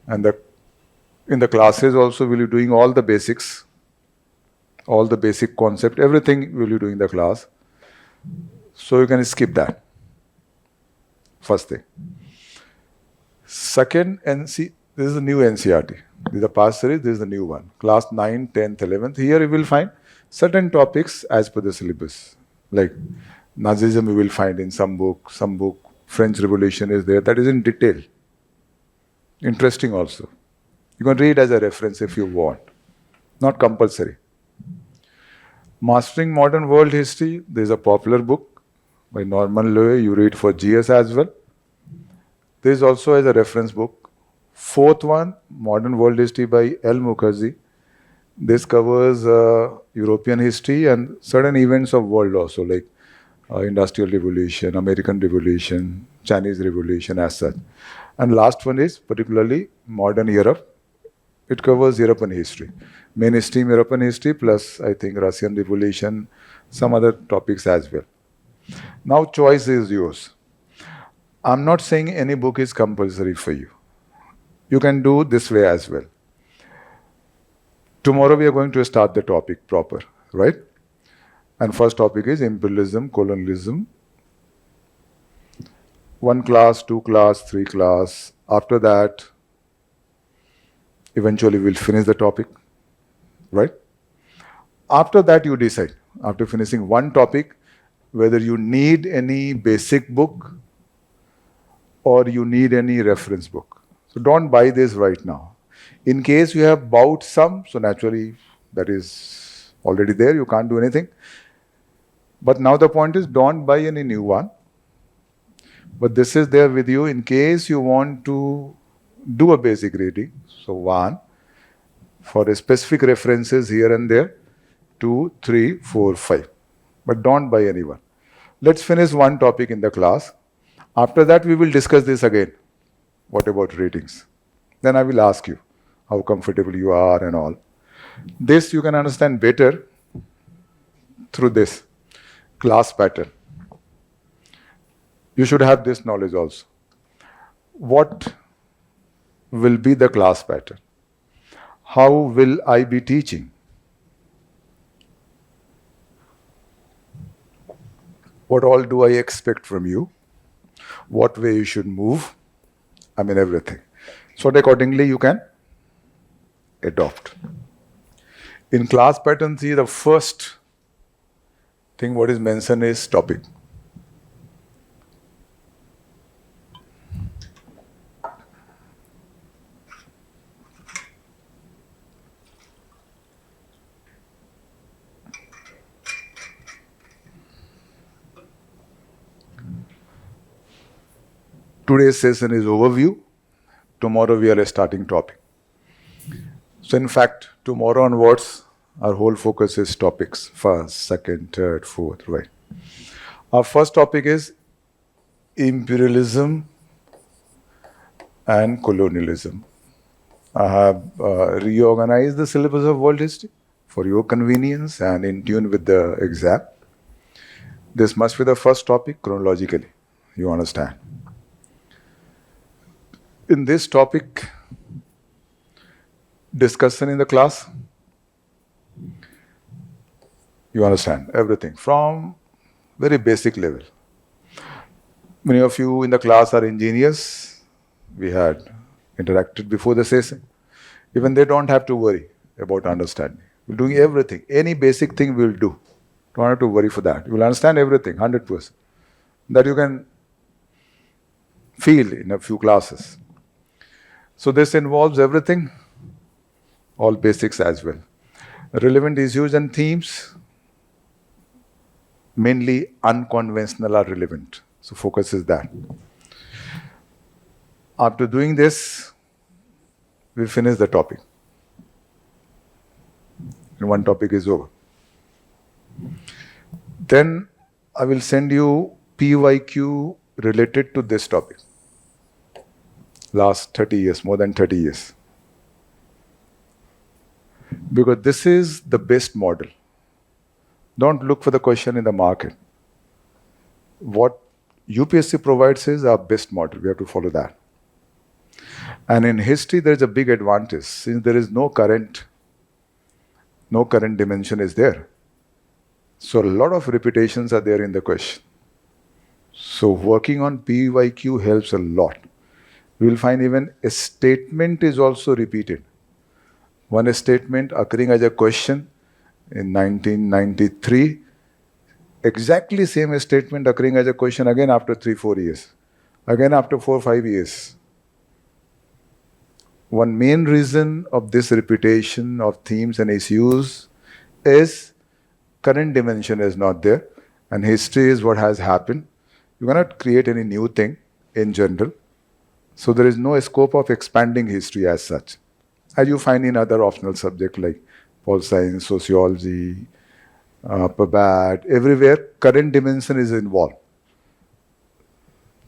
and in the classes also will be doing all the basics, all the basic concept, everything will be doing in the class. So you can skip that. First thing. Second, this is the new NCERT. This is the past series, this is the new one. Class 9, 10th, 11th. Here you will find certain topics as per the syllabus. Like Nazism you will find in some book, French Revolution is there. That is in detail. Interesting also. You can read as a reference if you want. Not compulsory. Mastering Modern World History, there is a popular book by Norman Lowe. You read for GS as well. There is also as a reference book. Fourth one, Modern World History by L. Mukherjee. This covers European history and certain events of world also, like Industrial Revolution, American Revolution, Chinese Revolution as such. And last one is particularly Modern Europe. It covers European history. Mainstream European history plus, I think, Russian Revolution, some other topics as well. Now choice is yours. I'm not saying any book is compulsory for you. You can do this way as well. Tomorrow we are going to start the topic proper, right? And first topic is imperialism, colonialism. 1 class, 2 class, 3 class. After that, eventually we'll finish the topic, right? After that, you decide, after finishing one topic, whether you need any basic book or you need any reference book. So don't buy this right now. In case you have bought some, so naturally that is already there, you can't do anything. But now the point is, don't buy any new one. But this is there with you in case you want to do a basic reading. So 1, for specific references here and there, 2, 3, 4, 5. But don't buy any one. Let's finish one topic in the class. After that, we will discuss this again. What about ratings? Then I will ask you how comfortable you are and all. This you can understand better through this class pattern. You should have this knowledge also. What will be the class pattern? How will I be teaching? What all do I expect from you? What way you should move? I mean everything. So that accordingly you can adopt. In class pattern, see, the first thing what is mentioned is topic. Today's session is overview. Tomorrow we are starting topic. So in fact, tomorrow onwards, our whole focus is topics. First, second, third, fourth, right. Our first topic is imperialism and colonialism. I have reorganized the syllabus of world history for your convenience and in tune with the exam. This must be the first topic chronologically. You understand? In this topic, discussion in the class, you understand everything from very basic level. Many of you in the class are engineers. We had interacted before the session. Even they don't have to worry about understanding. We're doing everything. Any basic thing we'll do. Don't have to worry for that. You will understand everything, 100%. That you can feel in a few classes. So this involves everything, all basics as well. Relevant issues and themes, mainly unconventional are relevant. So focus is that. After doing this, we finish the topic. And one topic is over. Then I will send you PYQ related to this topic. Last 30 years, more than 30 years. Because this is the best model. Don't look for the question in the market. What UPSC provides is our best model. We have to follow that. And in history, there is a big advantage. Since there is no current dimension is there. So a lot of repetitions are there in the question. So working on PYQ helps a lot. We will find even a statement is also repeated. One statement occurring as a question in 1993, exactly same statement occurring as a question again after 3-4 years, again after 4-5 years. One main reason of this repetition of themes and issues is current dimension is not there, and history is what has happened. You cannot create any new thing in general. So there is no scope of expanding history as such, as you find in other optional subjects like pol science, sociology, PABAT, everywhere current dimension is involved.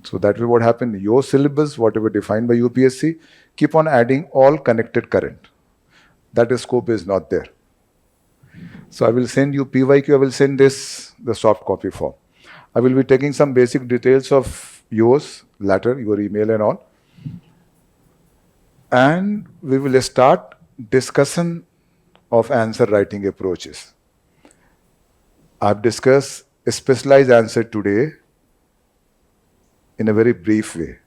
So that way what happened, your syllabus, whatever defined by UPSC, keep on adding all connected current. That scope is not there. So I will send you PYQ, I will send this, the soft copy form. I will be taking some basic details of yours later, your email and all. And we will start discussion of answer writing approaches. I've discussed a specialized answer today in a very brief way.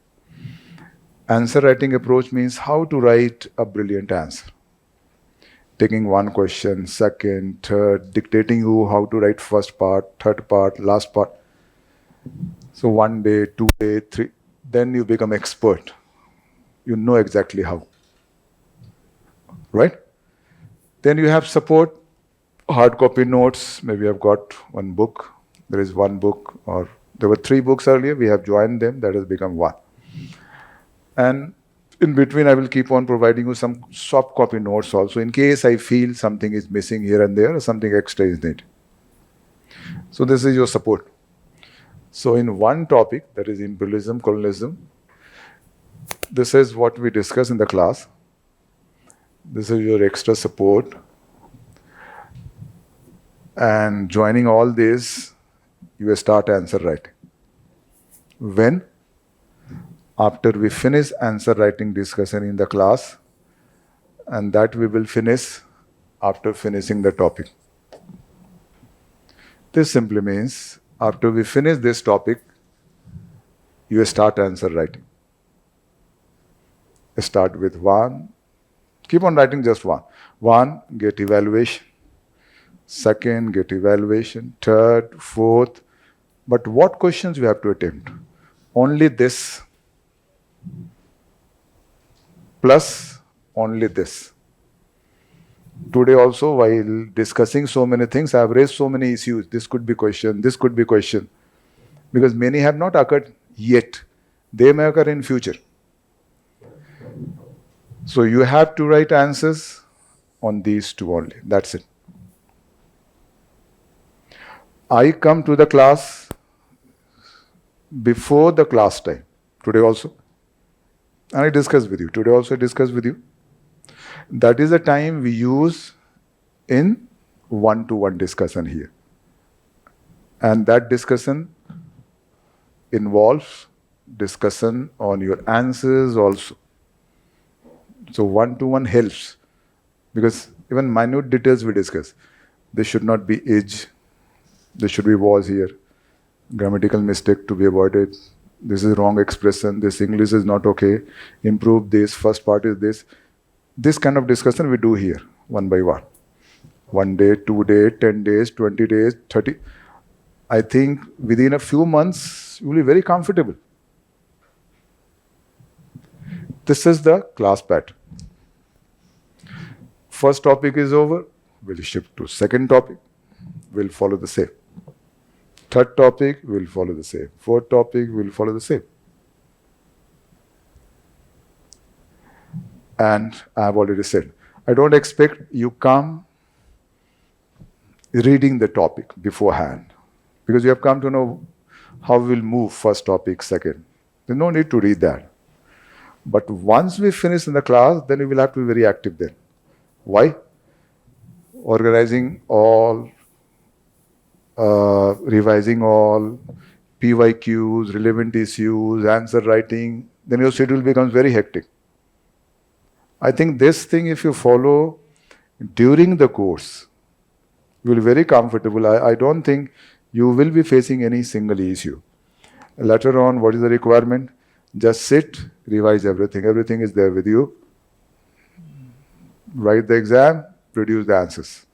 Answer writing approach means how to write a brilliant answer. Taking one question, second, third, dictating you how to write first part, third part, last part. So 1 day, 2 day, 3, then you become expert. You know exactly how. Right? Then you have support, hard copy notes. Maybe I've got one book. There is one book, or there were 3 books earlier. We have joined them. That has become 1. And in between, I will keep on providing you some soft copy notes also in case I feel something is missing here and there or something extra is needed. So this is your support. So in one topic, that is imperialism, colonialism, this is what we discuss in the class. This is your extra support. And joining all this, you start answer writing. When? After we finish answer writing discussion in the class, and that we will finish after finishing the topic. This simply means after we finish this topic, you start answer writing. Start with 1. Keep on writing just 1. 1, get evaluation. Second, get evaluation. Third, fourth. But what questions you have to attempt? Only this. Plus only this. Today also, while discussing so many things, I have raised so many issues. This could be question, this could be question. Because many have not occurred yet. They may occur in future. So you have to write answers on these 2 only. That's it. I come to the class before the class time. Today also. And I discuss with you. Today also I discuss with you. That is the time we use in one-to-one discussion here. And that discussion involves discussion on your answers also. So one-to-one helps. Because even minute details we discuss. There should not be age. There should be was here. Grammatical mistake to be avoided. This is wrong expression. This English is not okay. Improve this. First part is this. This kind of discussion we do here, one by one. 1 day, 2 days, 10 days, 20 days, 30. I think within a few months, you will be very comfortable. This is the class pattern. First topic is over. We'll shift to second topic. We'll follow the same. Third topic will follow the same. Fourth topic will follow the same. And I have already said, I don't expect you come reading the topic beforehand. Because you have come to know how we'll move first topic, second. There's no need to read that. But once we finish in the class, then we will have to be very active then. Why? Organizing all, revising all, PYQs, relevant issues, answer writing, then your schedule becomes very hectic. I think this thing, if you follow during the course, you will be very comfortable. I don't think you will be facing any single issue. Later on, what is the requirement? Just sit, revise everything. Everything is there with you. Write the exam, produce the answers.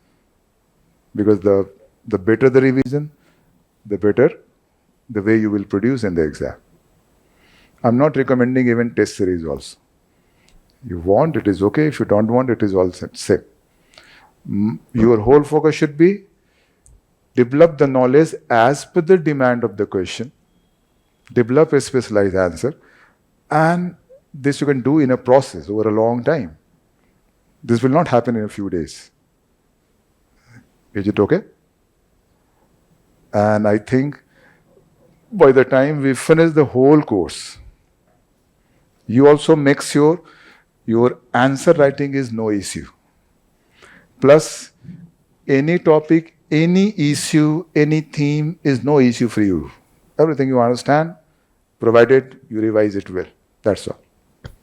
Because the better the revision, the better the way you will produce in the exam. I'm not recommending even test series also. You want, it is okay. If you don't want, it is all same. Your whole focus should be develop the knowledge as per the demand of the question, develop a specialized answer, and this you can do in a process over a long time. This will not happen in a few days. Is it okay? And I think by the time we finish the whole course, you also make sure your answer writing is no issue. Plus, any topic, any issue, any theme is no issue for you. Everything you understand, provided you revise it well. That's all.